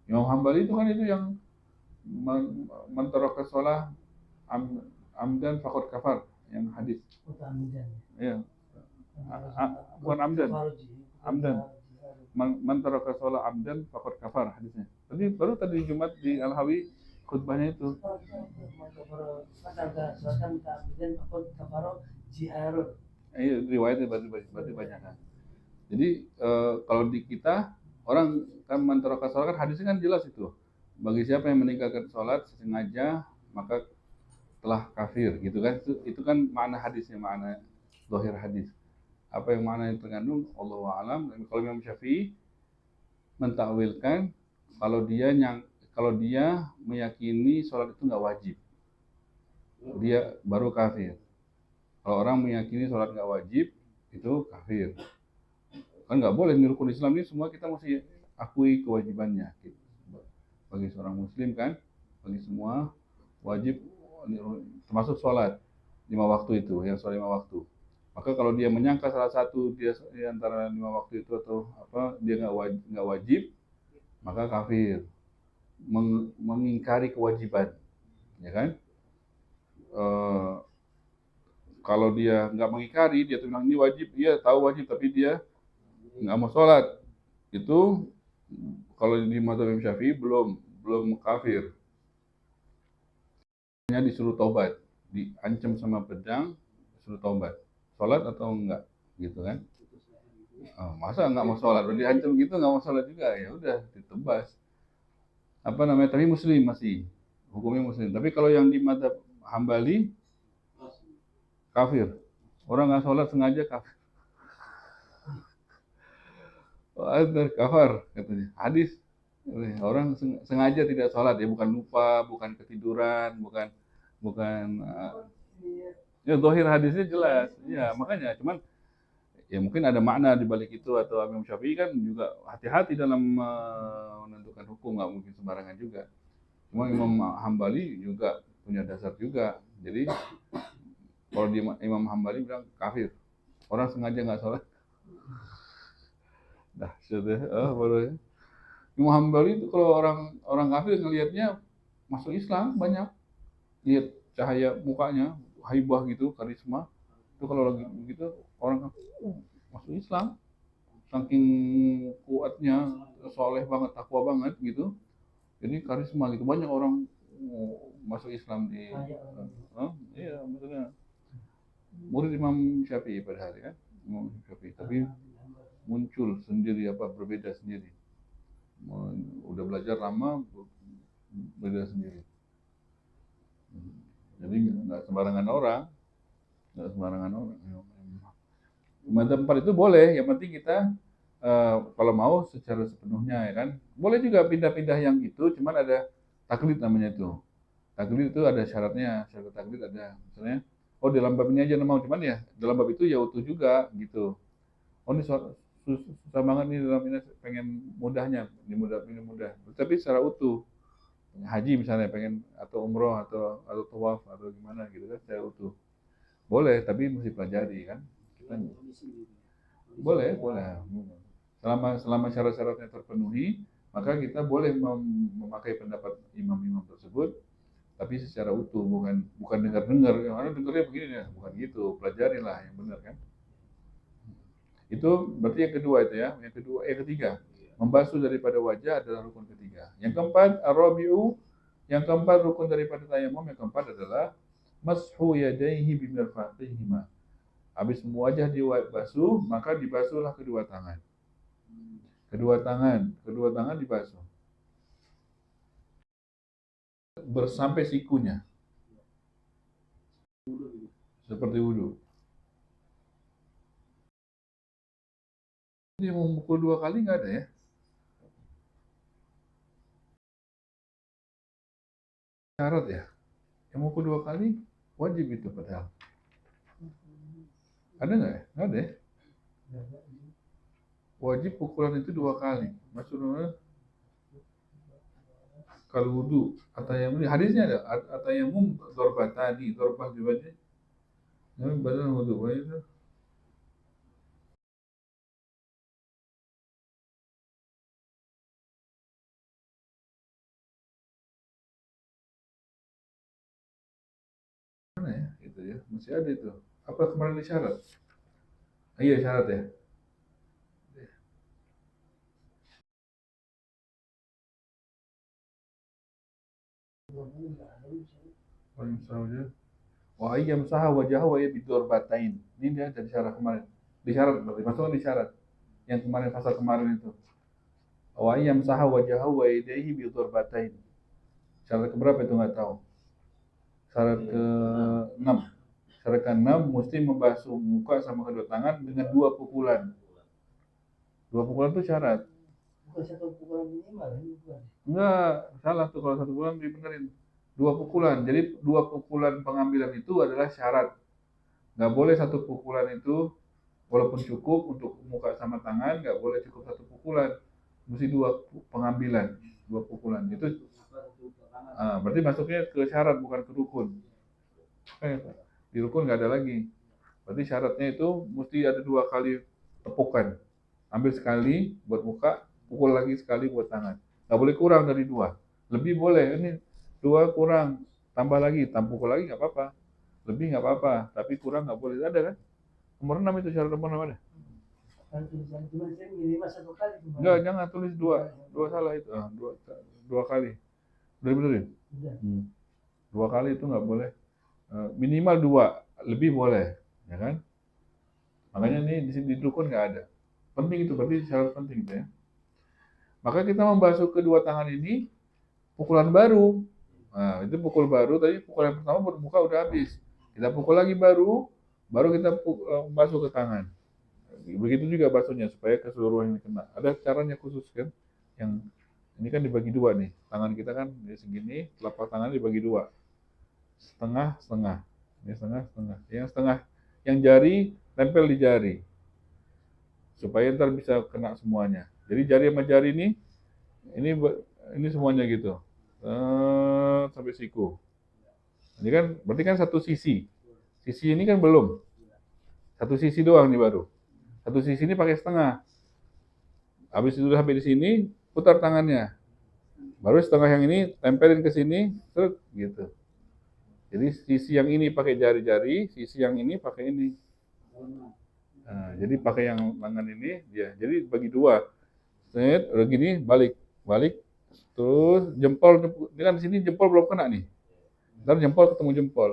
Imam Hambali itu kan itu yang mentorok ke sholah amdan fakot kafar, yang hadis. Amdan. Iya. Bukan amdan. man taraka sholat amdan faqad kafar hadisnya. Tadi Jumat di Al-Hawi khutbahnya itu. Riwayatnya berarti banyak kan. Jadi kalau di kita orang kan man taraka sholat kan hadisnya kan jelas itu. Bagi siapa yang meninggalkan sholat sengaja maka telah kafir gitu kan. Itu kan makna hadisnya, makna zahir hadis. Apa yang makna yang terkandung Allahu a'lam. Kalau Imam Syafi'i mentakwilkan kalau dia meyakini sholat itu nggak wajib, dia baru kafir. Kalau orang meyakini sholat nggak wajib, itu kafir. Kan nggak boleh, di rukun Islam ini semua kita mesti akui kewajibannya. Bagi seorang muslim kan, bagi semua wajib, termasuk sholat 5 waktu itu, yang sholat 5 waktu. Maka kalau dia menyangka salah satu dia di antara 5 waktu itu atau apa dia nggak wajib, maka kafir, mengingkari kewajiban, ya kan? Kalau dia nggak mengingkari, dia bilang ini wajib, dia tahu wajib tapi dia nggak mau sholat, itu kalau di mazhab Imam Syafi'i belum kafir, hanya disuruh taubat, diancam sama pedang, disuruh taubat, sholat atau enggak, gitu kan? Masa nggak mau sholat, udah diancam gitu nggak mau sholat juga, ya udah ditebas. Apa namanya? Tapi muslim masih, hukumnya muslim. Tapi kalau yang di mazhab Hambali kafir, orang nggak sholat sengaja kafir. Kafar katanya. Hadis orang sengaja tidak sholat ya, bukan lupa, bukan ketiduran, bukan ya zahir hadisnya jelas. Ya makanya cuman ya mungkin ada makna di balik itu, atau Imam Syafi'i kan juga hati-hati dalam menentukan hukum, nggak mungkin sembarangan juga. Cuma Imam Hambali juga punya dasar juga. Jadi kalau di Imam Hambali bilang kafir, orang sengaja nggak sholat. Dah sudah, baru ya. Imam Hambali itu kalau orang kafir ngelihatnya masuk Islam banyak, lihat cahaya mukanya, haibah gitu, karisma. Itu kalau lagi begitu orang masuk Islam, saking kuatnya, soleh banget, takwa banget gitu. Jadi karisma gitu, banyak orang masuk Islam di iya maksudnya murid Imam Syafi'i pada hari kan, Imam Syafi'i, tapi muncul sendiri berbeda sendiri. Udah belajar lama berbeda sendiri. Jadi nggak sembarangan orang. Mazhab 4 itu boleh, yang penting kita kalau mau secara sepenuhnya ya kan. Boleh juga pindah-pindah yang itu, cuman ada taklid namanya itu. Taklid itu ada syaratnya, syarat taklid ada. Misalnya, dalam bab ini aja mau, cuman ya dalam bab itu ya utuh juga gitu. Ini susah banget nih dalam ini, pengen mudahnya, ini mudah. Tapi secara utuh. Haji misalnya pengen, atau umroh atau tawaf atau gimana gitu kan, secara utuh. Boleh, tapi mesti pelajari kan. Kita boleh. Selama syarat-syaratnya terpenuhi, maka kita boleh memakai pendapat imam-imam tersebut, tapi secara utuh, bukan dengar-dengar, yang mana dengarnya begini ya, bukan gitu, pelajarilah yang benar kan. Itu berarti yang kedua itu ya. Yang ketiga, membasuh daripada wajah adalah rukun ketiga. Yang keempat, ar-rabi'u, yang keempat rukun daripada tayamum, yang keempat adalah mashu yadaihi bimirfaqihima. Habis wajah dibasuh, maka dibasuhlah kedua tangan. Kedua tangan dibasuh bersampai sikunya, seperti wudhu. Ini mau memukul 2 kali nggak ada ya? Syarat ya? Yang memukul 2 kali wajib itu padahal. Ada nggak ya? Nggak ada ya? Wajib pukulan itu 2 kali. Maksudnya kalau wudhu, atayamum, hadisnya ada, atayamum dorbatani, dorbah di wajah. Ini badan wudhu, itu. Mana ya? Itu ya, masih ada itu. Apa kemarin syarat? Iya syarat ya. Wa ayyam saha wajahu wa bidorbatain. Ini dia dari syarat kemarin. Di syarat berarti masuk di syarat. Yang kemarin pasal kemarin itu. Wa ayyam saha wajahu wa yadayhi bidorbatain. Syarat keberapa itu nggak tahu. Syarat ke-6. Syarat ke-6 mesti membasuh muka sama kedua tangan dengan 2 pukulan. 2 pukulan itu syarat. Bukan 1 pukulan minimal, bukan. Enggak, salah tuh kalau 1 pukulan dibenerin. 2 pukulan. Jadi 2 pukulan pengambilan itu adalah syarat. Nggak boleh 1 pukulan itu walaupun cukup untuk muka sama tangan, nggak boleh cukup 1 pukulan. Mesti 2 pengambilan, 2 pukulan. Itu berarti masuknya ke syarat bukan ke rukun. Di rukun nggak ada lagi. Berarti syaratnya itu mesti ada 2 kali tepukan. Ambil sekali buat muka, pukul lagi sekali buat tangan. Nggak boleh kurang dari 2. Lebih boleh, ini 2 kurang, tambah lagi, pukul lagi nggak apa-apa. Lebih nggak apa-apa, tapi kurang nggak boleh. Ada kan? Nomor 6 itu syarat nomor 6 ada. Kan tulisan cuma saya minimal 1 kali. Enggak, jangan tulis 2. 2 salah itu. 2 kali. Udah benerin? Udah. 2 kali itu nggak boleh. Minimal 2, lebih boleh, ya kan? Makanya ini di sini di rukun nggak ada. Penting itu, berarti syarat penting itu ya. Maka kita membasuh kedua tangan ini pukulan baru. Nah, itu pukul baru, tadi pukulan pertama bermuka udah habis. Kita pukul lagi baru kita basuh ke tangan. Begitu juga basuhnya supaya keseluruhan ini kena. Ada caranya khusus kan? Yang ini kan dibagi 2 nih. Tangan kita kan segini, telapak tangan dibagi 2. Setengah. Ini setengah. Yang setengah, yang jari tempel di jari. Supaya ntar bisa kena semuanya. Jadi jari sama jari ini semuanya gitu. Sampai siku. Ini kan berarti kan 1 sisi. Sisi ini kan belum. 1 sisi doang nih baru. 1 sisi ini pakai setengah. Habis itu sampai di sini, putar tangannya. Baru setengah yang ini tempelin ke sini, terus gitu. Jadi sisi yang ini pakai jari-jari, sisi yang ini pakai ini. Nah, jadi pakai yang tangan ini dia. Jadi bagi 2. Set, udah gini balik. Terus jempol, ini kan di sini jempol belum kena nih. Ntar jempol ketemu jempol.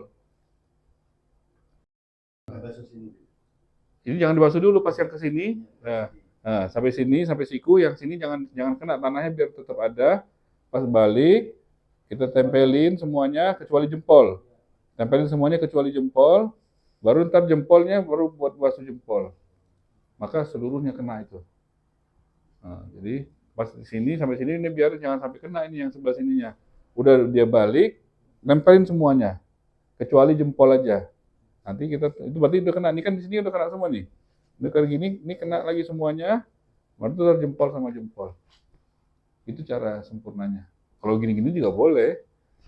Ini jangan dibasuh dulu pas yang ke sini. Nah, sampai sini, sampai siku, yang sini jangan kena tanahnya biar tetap ada. Pas balik, kita tempelin semuanya kecuali jempol. Tempelin semuanya kecuali jempol, baru ntar jempolnya baru buat basuh jempol. Maka seluruhnya kena itu. Nah, jadi pas di sini sampai sini ini biar jangan sampai kena ini yang sebelah sininya. Udah dia balik, nempelin semuanya, kecuali jempol aja. Nanti kita itu berarti udah kena. Ini kan di sini udah kena semua nih. Udah kayak gini, ini kena lagi semuanya. Baru tuh jempol sama jempol. Itu cara sempurnanya. Kalau gini-gini juga boleh.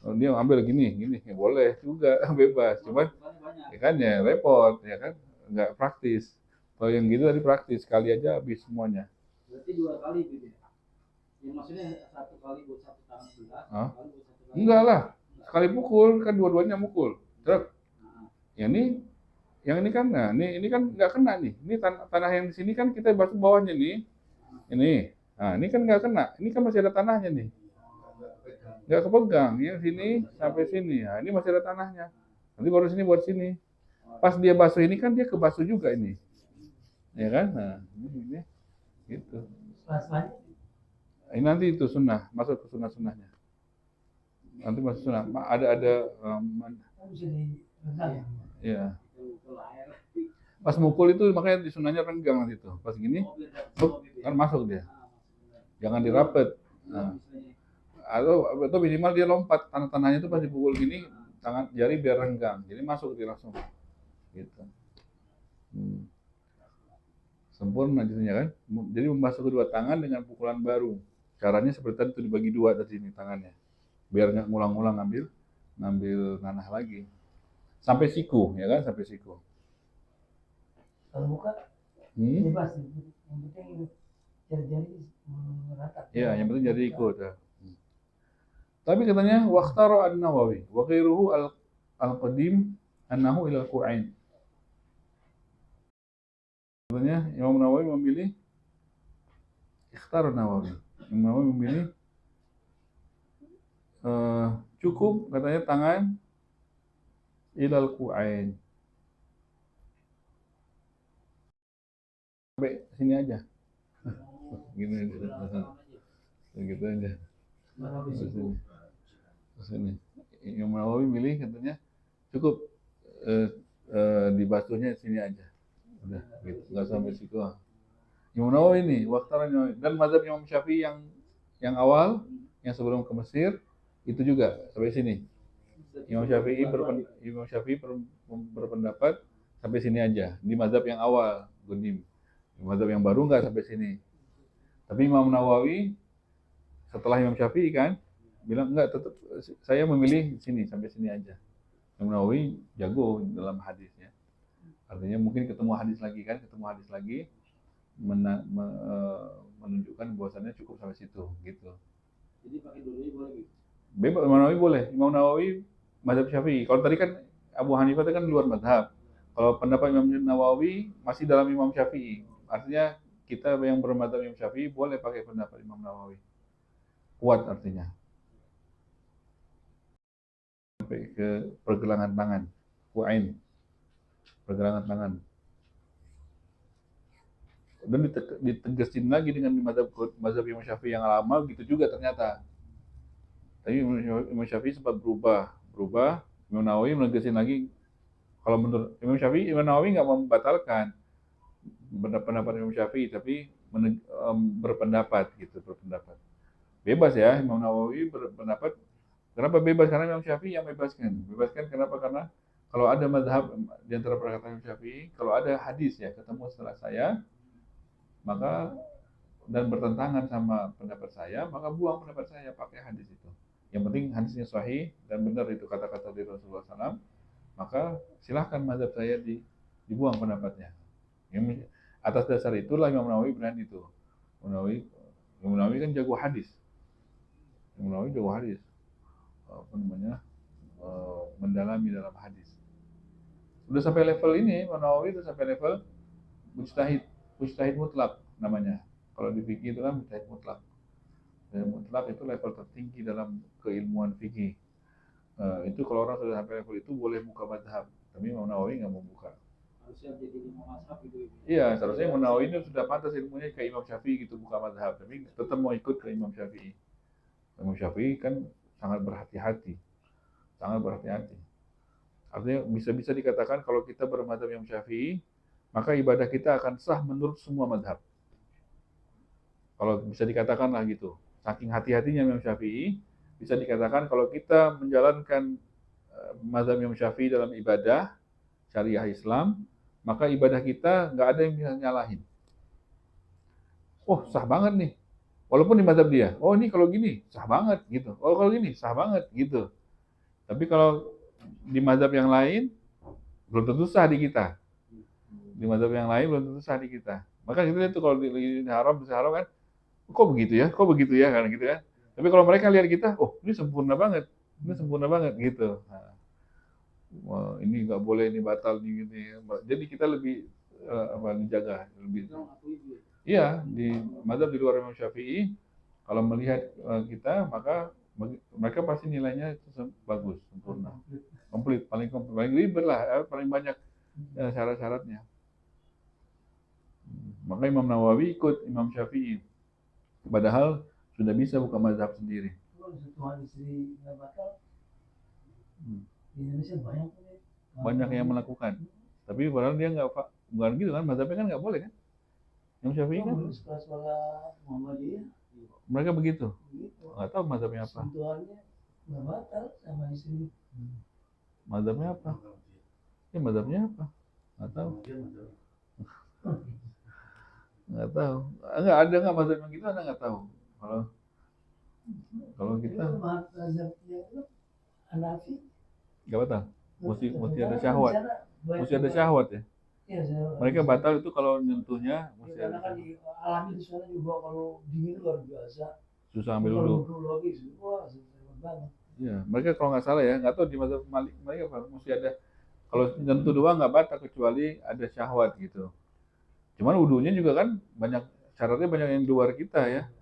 Kalau dia ambil gini ya boleh juga, bebas. Cuman ya kan ya repot, ya kan nggak praktis. Kalau yang gitu tadi praktis, sekali aja habis semuanya. Berarti 2 kali gitu ya? Yang maksudnya 1 kali buat 1 tangan sebelah, 1 kali buat 1 kali. Enggak lah, sekali pukul kan dua-duanya mukul. Terus yang ini kan, nah ini kan nggak kena nih. Ini tanah yang di sini kan kita basuh bawahnya nih. Ini, nah ini kan nggak kena. Ini kan masih ada tanahnya nih. Nggak kepegang, yang sini sampai sini. Nah, ini masih ada tanahnya. Nanti baru sini buat sini. Pas dia basuh ini kan dia kebasuh juga ini. Ya kan? Nah, ini gitu. Ini nanti itu sunnah, masuk ke sunnah-sunnahnya. Nanti masuk sunnah. Ada ya. Pas mukul itu makanya di sunnahnya renggang nanti tuh. Pas gini, kan masuk dia. Jangan dirapet. Nah. Atau minimal dia lompat, tanah-tanahnya itu pas dipukul gini, tangan jari biar renggang. Jadi masuk dia langsung. Gitu. Sempurna jadinya kan. Jadi membasuh kedua tangan dengan pukulan baru. Caranya seperti tadi itu dibagi 2 tadi ini tangannya. Biar nggak ngulang-ngulang ngambil tanah lagi. Sampai siku, ya kan? Sampai siku. Kalau muka, ini pasti. Yang penting jari-jari merata. Iya, yang penting jari ikut. Ya. Tapi katanya waqtara an-Nawawi wa ghairuhu al-qadim annahu ila al-qu'ain. Katanya Imam Nawawi memilih Imam Nawawi memilih Cukup katanya tangan ilal ku'ain. Sampai sini aja. Gini gitu aja. Sini. Imam Nawawi milih katanya cukup di basuhnya sini aja. Udah gitu, nggak sampai situ. Imam Nawawi ini waktaranya dan mazhab Imam Syafi'i yang awal yang sebelum ke Mesir itu juga sampai sini. Imam Syafi'i berpendapat sampai sini aja di mazhab yang awal Gunim. Mazhab yang baru nggak sampai sini. Tapi Imam Nawawi setelah Imam Syafi'i kan bilang enggak, tetap saya memilih sini sampai sini aja. Imam Nawawi jago dalam hadisnya. Artinya mungkin ketemu hadis lagi menunjukkan bahwasannya cukup sampai situ gitu. Jadi pakai dulu boleh gitu. Bebas, Imam Nawawi boleh. Imam Nawawi mazhab Syafi'i. Kalau tadi kan Abu Hanifah itu kan luar mazhab. Kalau pendapat Imam Nawawi masih dalam Imam Syafi'i. Artinya kita yang bermadzhab Imam Syafi'i boleh pakai pendapat Imam Nawawi. Kuat artinya. Sampai ke pergelangan tangan. Ku'ain. Pergelangan tangan. Dan ditegasin lagi dengan mazhab Imam Syafi'i yang lama gitu juga ternyata. Tapi Imam Syafi'i sempat berubah. Imam Nawawi menegasin lagi. Kalau menurut Imam Syafi'i, Imam Nawawi nggak membatalkan pendapat Imam Syafi'i, tapi berpendapat. Bebas ya, Imam Nawawi berpendapat. Kenapa bebas? Karena Imam Syafi'i yang bebaskan. Kenapa? Karena kalau ada mazhab di antara perkataan Imam Syafi'i, kalau ada hadis ya ketemu setelah saya, maka dan bertentangan sama pendapat saya, maka buang pendapat saya, pakai hadis itu. Yang penting hadisnya sahih dan benar itu kata-kata dari Rasulullah SAW, maka silahkan mazhab saya dibuang pendapatnya. Atas dasar itulah Imam Nawawi berani itu. Imam Nawawi kan jago hadis. Mendalami dalam hadis. Udah sampai level ini, Imam Nawawi udah sampai level mujtahid mutlak namanya. Kalau di fikih itu kan mujtahid mutlak. Mutlak itu level tertinggi dalam keilmuan fikih. Itu kalau orang sudah sampai level itu boleh buka mazhab. Tapi Imam Nawawi nggak mau buka. Harusnya jadi imam mazhab gitu. Iya, seharusnya Imam Nawawi itu sudah pantas ilmunya kayak Imam Syafi'i gitu buka mazhab. Tapi tetap mau ikut ke Imam Syafi'i. Imam Syafi'i kan sangat berhati-hati. Artinya bisa dikatakan kalau kita bermadzhab Imam Syafi'i, maka ibadah kita akan sah menurut semua mazhab. Kalau bisa dikatakan lah gitu. Saking hati-hatinya Imam Syafi'i, bisa dikatakan kalau kita menjalankan mazhab Imam Syafi'i dalam ibadah syariah Islam, maka ibadah kita nggak ada yang bisa nyalahin. Oh, sah banget nih. Walaupun di mazhab dia, oh ini kalau gini sah banget gitu. Oh kalau gini sah banget gitu. Tapi kalau di mazhab yang lain belum tentu sah di kita. Maka kita lihat tuh kalau di haram kan, kok begitu ya kan gitu ya. Tapi kalau mereka lihat kita, oh ini sempurna banget gitu. Nah, wah, ini nggak boleh, ini batal nih gini. Jadi kita lebih dijaga lebih. Iya, di mazhab di luar Imam Syafi'i, kalau melihat kita, maka mereka pasti nilainya bagus, sempurna, komplit, paling ribet lah, paling banyak syarat-syaratnya. Maka Imam Nawawi ikut Imam Syafi'i, padahal sudah bisa buka mazhab sendiri. Di Indonesia banyak yang melakukan, tapi padahal dia bukan gitu kan, mazhabnya kan nggak boleh kan? Imam Syafi'i kan mereka begitu. Nggak tahu mazhabnya apa. Mazhabnya apa? Nggak tahu. Nggak ada nggak mazhab yang gitu, Anda nggak tahu. Kalau kita nggak batal. Mesti ada syahwat. Ya. Mereka batal itu kalau nyentuhnya mesti ada. Kan alami di sana juga kalau dingin luar biasa. Susah ambil dulu. Iya, mereka kalau nggak salah ya, nggak tahu di mazhab Malik mereka mesti ada. Kalau nyentuh doang nggak batal kecuali ada syahwat gitu. Cuman wudunya juga kan syaratnya banyak yang di luar kita ya.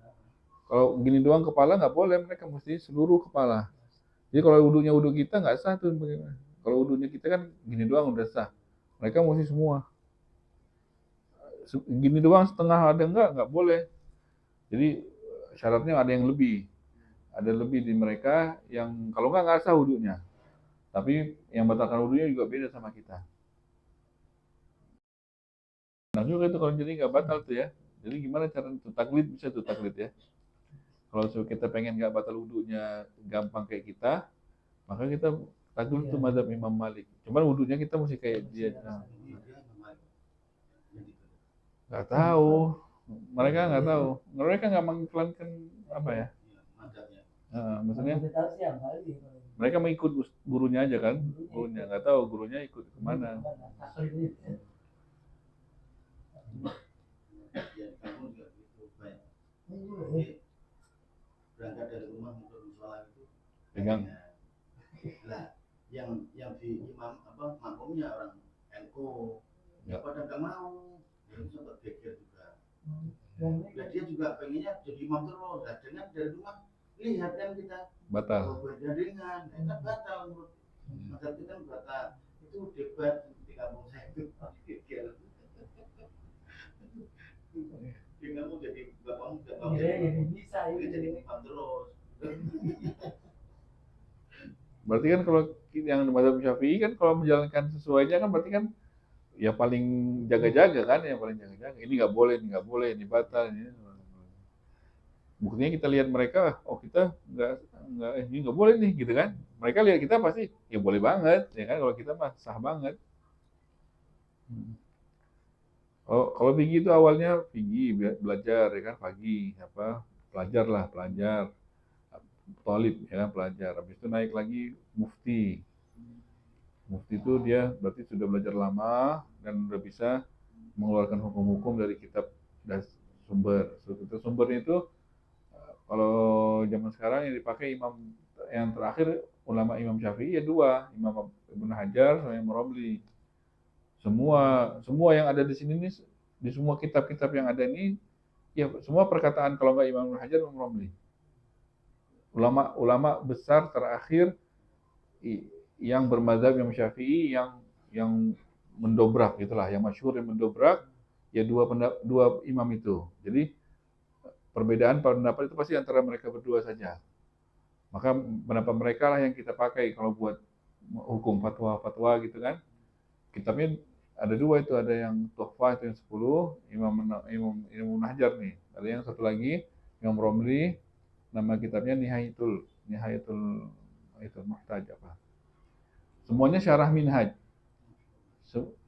Kalau gini doang kepala nggak boleh, mereka mesti seluruh kepala. Jadi kalau wudunya wudu kita nggak sah tuh bagaimana? Kalau wudunya kita kan gini doang udah sah. Mereka mesti semua. Gini doang setengah ada nggak boleh. Jadi syaratnya ada yang lebih. Ada lebih di mereka yang kalau nggak sah wudunya. Tapi yang batalkan wudunya juga beda sama kita. Nah juga itu kalau jadi nggak batal tuh ya. Jadi gimana cara itu taklid bisa tuh taklid ya. Kalau kita pengen nggak batal wudunya gampang kayak kita, maka kita taklid tuh mazhab Imam Malik. Cuman wudunya kita mesti kayak dia. Nah, nggak tahu. Mereka nggak tahu. Mereka nggak mengiklankan apa ya. Maksudnya mereka mengikut gurunya aja kan. Gurunya nggak tahu gurunya ikut kemana. Berangkat dari rumah untuk sholat itu pegang lah yang di imam apa makmumnya orang NU ya pada nggak mau itu sempat geger juga ya dia juga pengennya jadi imam terus nah, dengan dari rumah lihat kan kita batal berjaringan kan batal menurut masa kita kan batal itu debat di kampung saya itu geger dia nggak mau jadi bapak bisa jadi imam terus. Berarti kan kalau yang mazhab Syafi'i kan kalau menjalankan sesuainya kan berarti kan ya paling jaga-jaga kan, yang paling jaga-jaga. Ini nggak boleh, ini batal. Ini. Buktinya kita lihat mereka, oh kita ini nggak boleh nih, gitu kan? Mereka lihat kita pasti ya boleh banget, ya kan? Kalau kita mah sah banget. Kalau Pigi itu awalnya Pigi belajar ya kan pagi apa pelajar Tolib ya kan pelajar. Habis itu naik lagi mufti. Mufti itu dia berarti sudah belajar lama dan udah bisa mengeluarkan hukum-hukum dari kitab dan sumber. Sumbernya itu kalau zaman sekarang yang dipakai imam yang terakhir ulama Imam Syafi'i ya dua, Imam Ibnu Hajar sama Imam Romli. Semua yang ada di sini nih di semua kitab-kitab yang ada ini ya semua perkataan kalau nggak Imam Ibnu Hajar Imam Romli. Ulama besar terakhir yang bermadzhab Imam Syafi'i yang mendobrak gitulah, yang masyhur yang mendobrak ya dua imam itu. Jadi perbedaan pendapat itu pasti antara mereka berdua saja. Maka pendapat mereka lah yang kita pakai kalau buat hukum fatwa gitu kan. Kitabnya ada dua itu, ada yang Tuhfah itu yang 10 Imam Hajar nih. Ada yang satu lagi Imam Romli, nama kitabnya Nihayatul Muhtaj apa. Semuanya syarah minhaj.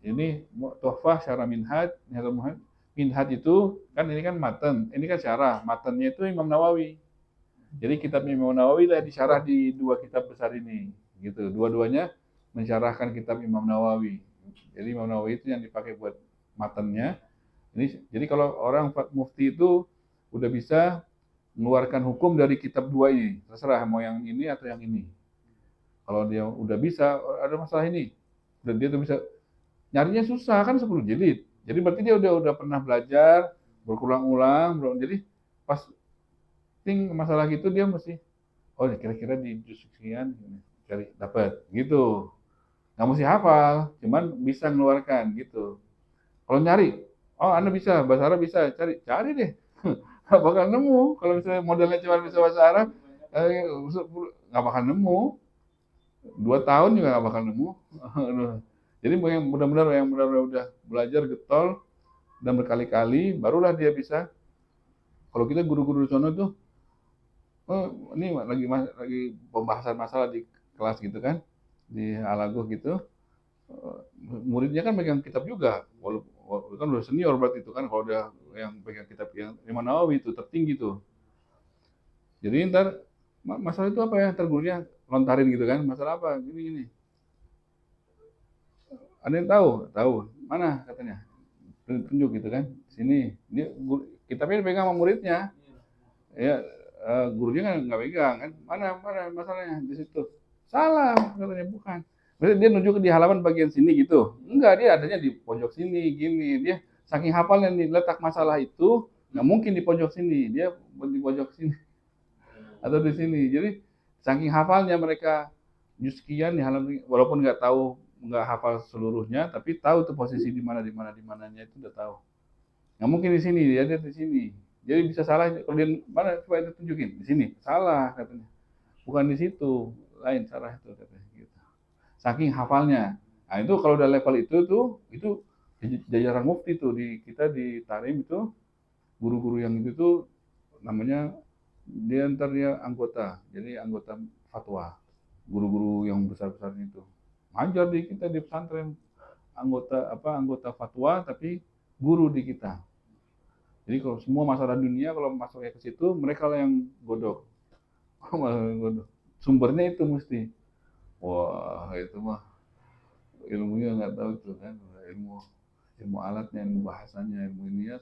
Ini Tuhfah syarah minhaj, Nihayatul Muhtaj. Minhaj itu kan ini kan matan, ini kan syarah. Matannya itu Imam Nawawi. Jadi kitab Imam Nawawi lah disyarah di dua kitab besar ini, gitu. Dua-duanya mensyarahkan kitab Imam Nawawi. Jadi Imam Nawawi itu yang dipakai buat matannya. Jadi kalau orang mufti itu udah bisa mengeluarkan hukum dari kitab dua ini, terserah mau yang ini atau yang ini. Kalau dia udah bisa, ada masalah ini, dan dia tuh bisa nyarinya susah kan 10 jilid. Jadi berarti dia udah pernah belajar berulang-ulang, jadi pas masalah gitu dia mesti oh kira-kira di juz sekian cari dapat gitu. Nggak mesti hafal, cuman bisa mengeluarkan gitu. Kalau nyari, oh Anda bisa bahasa Arab bisa cari deh. Nggak bakal nemu. Kalau misalnya modelnya cuma bisa bahasa Arab, nggak bakal nemu. 2 tahun juga nggak bakal nemu. Jadi yang benar-benar udah belajar getol dan berkali-kali, barulah dia bisa. Kalau kita guru-guru di sana tuh, oh ini lagi pembahasan masalah di kelas gitu kan, di Alagoh gitu, muridnya kan pegang kitab juga, walaupun kan udah senior berarti itu kan, kalau udah yang pegang kitab yang Imam Nawawi itu tertinggi tuh. Jadi ntar masalah itu apa ya, ntar gurunya lontarin gitu kan, masalah apa, gini. Ada yang tahu, mana katanya, tunjuk gitu kan, sini, dia kitabnya pegang sama muridnya, ya gurunya kan nggak pegang kan, mana masalahnya di situ, salah katanya bukan. Maksudnya dia nunjuk di halaman bagian sini gitu. Enggak, dia adanya di pojok sini, gini. Dia saking hafalnya nih, letak masalah itu nggak mungkin di pojok sini. Dia di pojok sini atau di sini. Jadi Saking hafalnya mereka juz sekian di halaman, walaupun nggak hafal seluruhnya, tapi tahu tuh posisi di mananya itu udah tahu. Nggak mungkin di sini, dia ada di sini. Jadi bisa salah, kalau dia mana coba itu tunjukin di sini, salah katanya. Bukan di situ, lain salah itu katanya gitu. Saking hafalnya. Nah, itu kalau udah level itu jajaran mufti tuh di kita di Tarim itu, guru-guru yang itu tuh namanya dia anggota. Jadi anggota fatwa. Guru-guru yang besar-besar itu. Ngajar di kita di pesantren, anggota fatwa tapi guru di kita. Jadi kalau semua masalah dunia kalau masuknya ke situ mereka lah yang godok. Sumbernya itu mesti. Wah, itu mah ilmunya nggak tahu tuh kan, ilmu alatnya, ilmu bahasanya, ilmu ini ya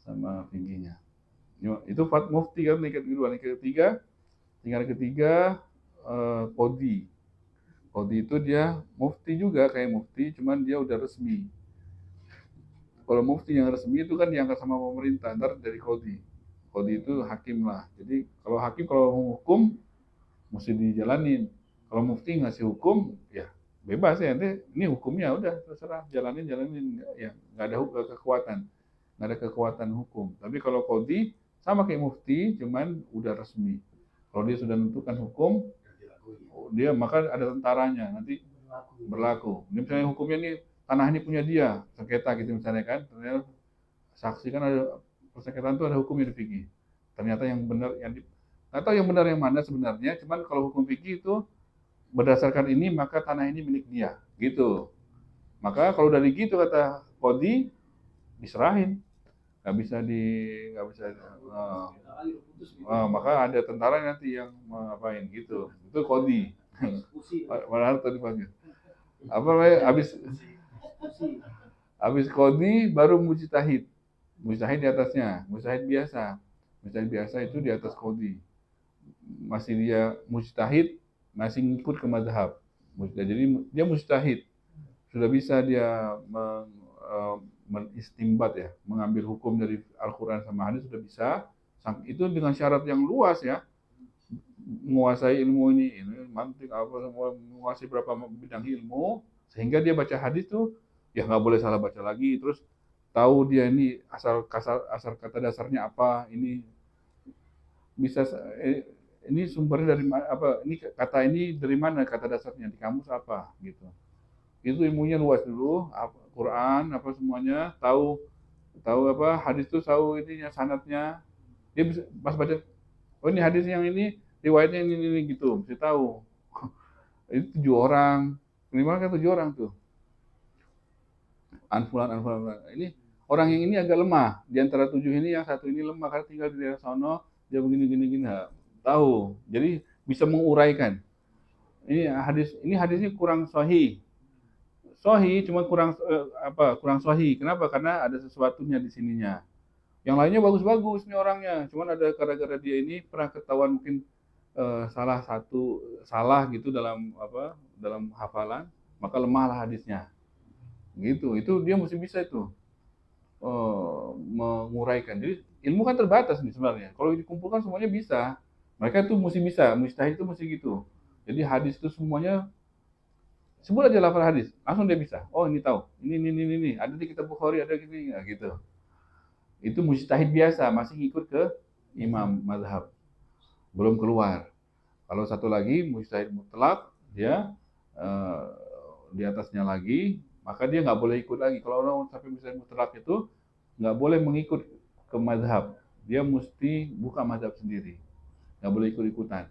sama tingginya. Itu mufti kan tingkat kedua, tingkat ketiga kodi. Kodi itu dia mufti juga kayak mufti, cuman dia udah resmi. Kalau mufti yang resmi itu kan diangkat sama pemerintah, ntar dari kodi. Kodi itu hakim lah. Jadi kalau hakim kalau hukum mesti dijalanin. Kalau mufti ngasih hukum, ya bebas ya. Nanti ini hukumnya udah terserah jalanin ya nggak ada kekuatan, nggak ada kekuatan hukum. Tapi kalau kodi sama kayak mufti, cuman udah resmi. Kalau dia sudah menentukan hukum, dia maka ada tentaranya nanti berlaku. Ini misalnya hukumnya nih tanah ini punya dia, sengketa gitu misalnya kan, ternyata saksi kan ada persengketaan itu ada hukumnya di fikih. Ternyata yang benar nggak tahu yang benar yang mana sebenarnya, cuman kalau hukum fikih itu berdasarkan ini maka tanah ini milik dia, gitu. Maka kalau dari gitu kata kodi diserahin, nggak bisa maka ada tentara nanti yang ngapain gitu, itu kodi. Padahal tadi panggil apa namanya habis kodi baru mujtahid di atasnya, mujtahid biasa itu di atas kodi, masih dia mujtahid, masih ngikut ke mazhab. Jadi dia mujtahid, sudah bisa dia menistimbat ya, mengambil hukum dari Al-Quran sama hadis sudah bisa. Itu dengan syarat yang luas ya, menguasai ilmu ini mantik apa semua, menguasai berapa bidang ilmu sehingga dia baca hadis tuh ya nggak boleh salah baca lagi, terus tahu dia ini asal kata dasarnya apa, ini bisa ini sumbernya dari apa, ini kata ini dari mana kata dasarnya di kamus apa gitu. Itu ilmunya luas dulu, Quran apa semuanya tahu apa hadis tuh tahu ininya sanadnya, dia bisa pas baca oh ini hadis yang ini riwayatnya ini gitu mesti tahu. Itu 7 orang, minimal kan 7 orang tuh. Anfulan. Ini orang yang ini agak lemah di antara 7 ini, yang satu ini lemah karena tinggal di daerah sono, dia begini tahu. Jadi bisa menguraikan. Ini hadisnya kurang sahih. Sahih cuma kurang sahih. Kenapa? Karena ada sesuatunya di sininya. Yang lainnya bagus-bagus nih orangnya. Cuman ada gara-gara dia ini pernah ketahuan mungkin salah gitu dalam hafalan, maka lemahlah hadisnya. Gitu. Itu dia mesti bisa itu menguraikan. Jadi ilmu kan terbatas nih sebenarnya. Kalau dikumpulkan semuanya bisa. Mereka tuh mesti bisa, mustahil itu mesti gitu. Jadi hadis itu semuanya sebut aja lafal hadis, langsung dia bisa. Oh ini tahu, ini ada di kitab Bukhari, ada gini gitu. Itu mujtahid biasa, masih ngikut ke imam mazhab, belum keluar. Kalau satu lagi mujtahid mutlak, dia di atasnya lagi, maka dia nggak boleh ikut lagi. Kalau orang sampai mujtahid mutlak itu nggak boleh mengikut ke mazhab, dia mesti buka mazhab sendiri, nggak boleh ikut-ikutan.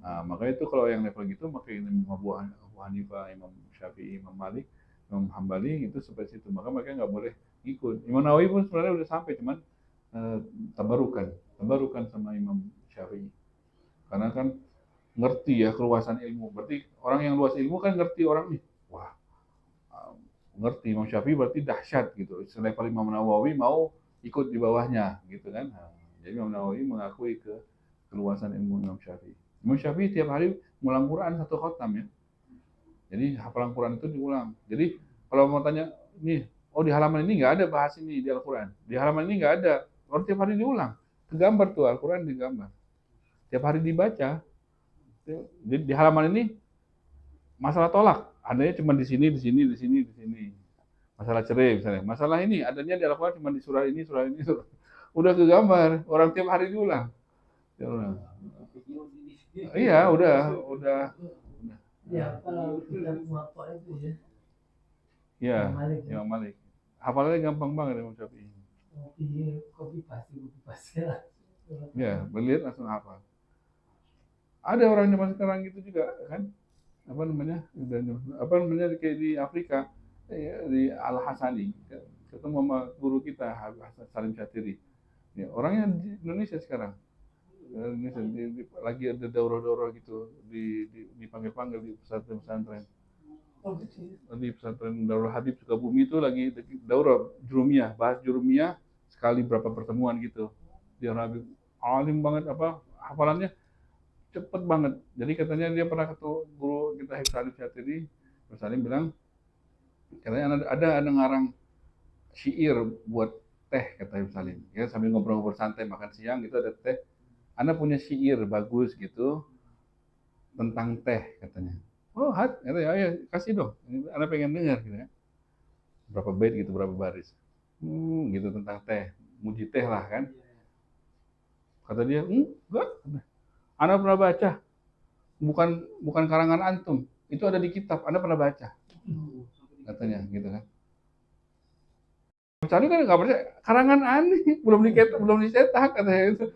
Nah, maka itu kalau yang level gitu, maka Imam Abu Hanifah, Imam Syafi'i, Imam Malik, Imam Hambali itu seperti itu. Maka mereka nggak boleh ikut. Imam Nawawi pun sebenarnya udah sampai, cuman tabarukan sama Imam Syafi'i. Karena kan ngerti ya keluasan ilmu. Berarti orang yang luas ilmu kan ngerti orang nih. Wah, ngerti Imam Syafi'i berarti dahsyat gitu. Selevel Imam Nawawi mau ikut di bawahnya gitu kan. Nah, jadi Imam Nawawi mengakui keluasan ilmu Imam Syafi'i. Imam Syafi'i tiap hari ngulang Quran 1 khatam ya. Jadi hafalan Quran itu diulang. Jadi kalau mau tanya, nih, oh di halaman ini nggak ada bahas ini di Al-Quran. Di halaman ini nggak ada. Kalau tiap hari diulang, tergambar tuh Al-Quran digambar. Tiap hari dibaca. Jadi di halaman ini masalah tolak, adanya cuma di sini, di sini, di sini, di sini. Masalah cerai misalnya. Masalah ini adanya di Al-Quran cuma di surah ini, surah ini. Surah. Udah kegambar, orang tiap hari diulang. Diulang. Iya, udah. Ya, kalau kita muafa itu ya. Iya, Imam Malik. Hafalannya gampang banget Imam Syafi'i. Kopi pasti lah. Ya, melihat langsung hafal. Ada orang zaman sekarang gitu juga kan? Apa namanya? Kayak di Afrika, di Al Hasani, ketemu sama guru kita Hasan Salim Syatiri. Ya, orangnya di Indonesia sekarang. Indonesia lagi ada daurah-daurah gitu dipanggil-panggil di pesantren. Di pesantren Darul Habib Sukabumi itu lagi daurah jurumiyah, bahas jurumiyah sekali berapa pertemuan gitu. Dia Habib alim banget hafalannya cepet banget. Jadi katanya dia pernah ketemu guru kita Salim Syatiri, Salim bilang katanya ada ngarang syair buat teh kata Ibn Salim. Ya sambil ngobrol-ngobrol santai makan siang gitu ada teh. Anda punya syair bagus gitu tentang teh katanya. Oh, katanya, ayo kasih dong. Anda pengen dengar gitu ya. Berapa bait gitu, berapa baris. Gitu tentang teh. Muji teh lah kan. Kata dia, enggak. Anda pernah baca. Bukan karangan antum. Itu ada di kitab. Anda pernah baca. Katanya gitu kan. Misalnya kan nggak percaya, karangan aneh, belum dicetak katanya itu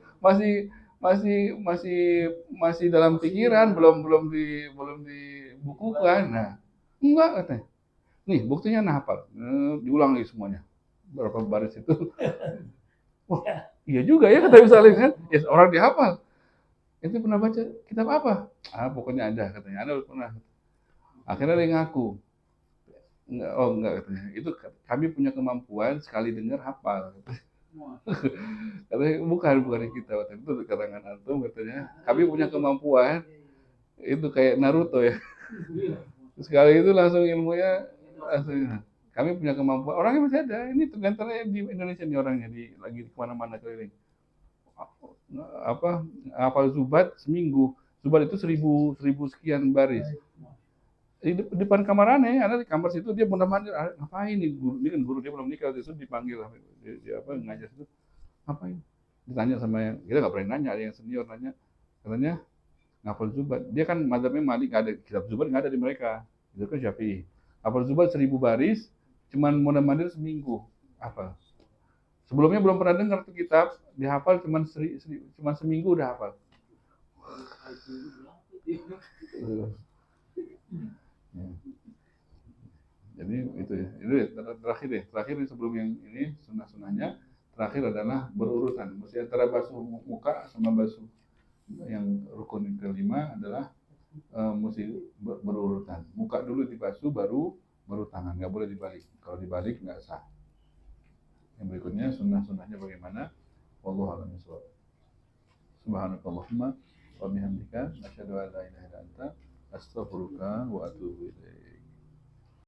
masih dalam pikiran, belum dibukukan. Nah, enggak katanya. Nih buktinya hafal, diulang lagi semuanya, berapa baris itu. Wah, iya juga ya kata misalnya kan, ya orang dihafal. Itu pernah baca kitab apa? Pokoknya ada katanya, Anda pernah. Akhirnya dia ngaku. Enggak katanya. Itu kami punya kemampuan sekali dengar hafal. Katanya bukan kita waktu itu karangan antum katanya. Kami punya kemampuan itu kayak Naruto ya. Sekali itu langsung ilmunya langsung. Kami punya kemampuan. Orangnya masih ada. Ini tergantung di Indonesia nih orangnya lagi di kemana-mana keliling. Hafal Zubat seminggu. Zubat itu 1000 sekian baris. Di depan kamar aneh, ada di kamar situ dia mondar-mandir, ngapain nih guru, ini kan guru dia belum nikah, itu dipanggil dia ngajar itu, ngapain? Ditanya sama yang, kita nggak berani nanya, ada yang senior nanya, katanya ngapal Zubat, dia kan mazhabnya Malik, nggak ada kitab Zubat nggak ada di mereka, itu kan Syafi'i, ngapal Zubat 1000 baris, cuman mondar-mandir seminggu, apa? Sebelumnya belum pernah dengar tuh kitab, dihafal cuman seminggu udah hafal. Ya. Jadi itu ya. Itu terakhir sebelum yang ini sunnah-sunnahnya terakhir adalah berurutan. Mesti antara basuh muka sama basuh yang rukun kelima adalah mesti berurutan. Muka dulu dibasuh baru tangan, nggak boleh dibalik. Kalau dibalik nggak sah. Yang berikutnya sunnah-sunnahnya bagaimana? Wallahu a'lam bishawab. Subhanakallahumma wa bihamdika asyhadu an la ilaha illa anta astaghfiruka wa atubu ilaik.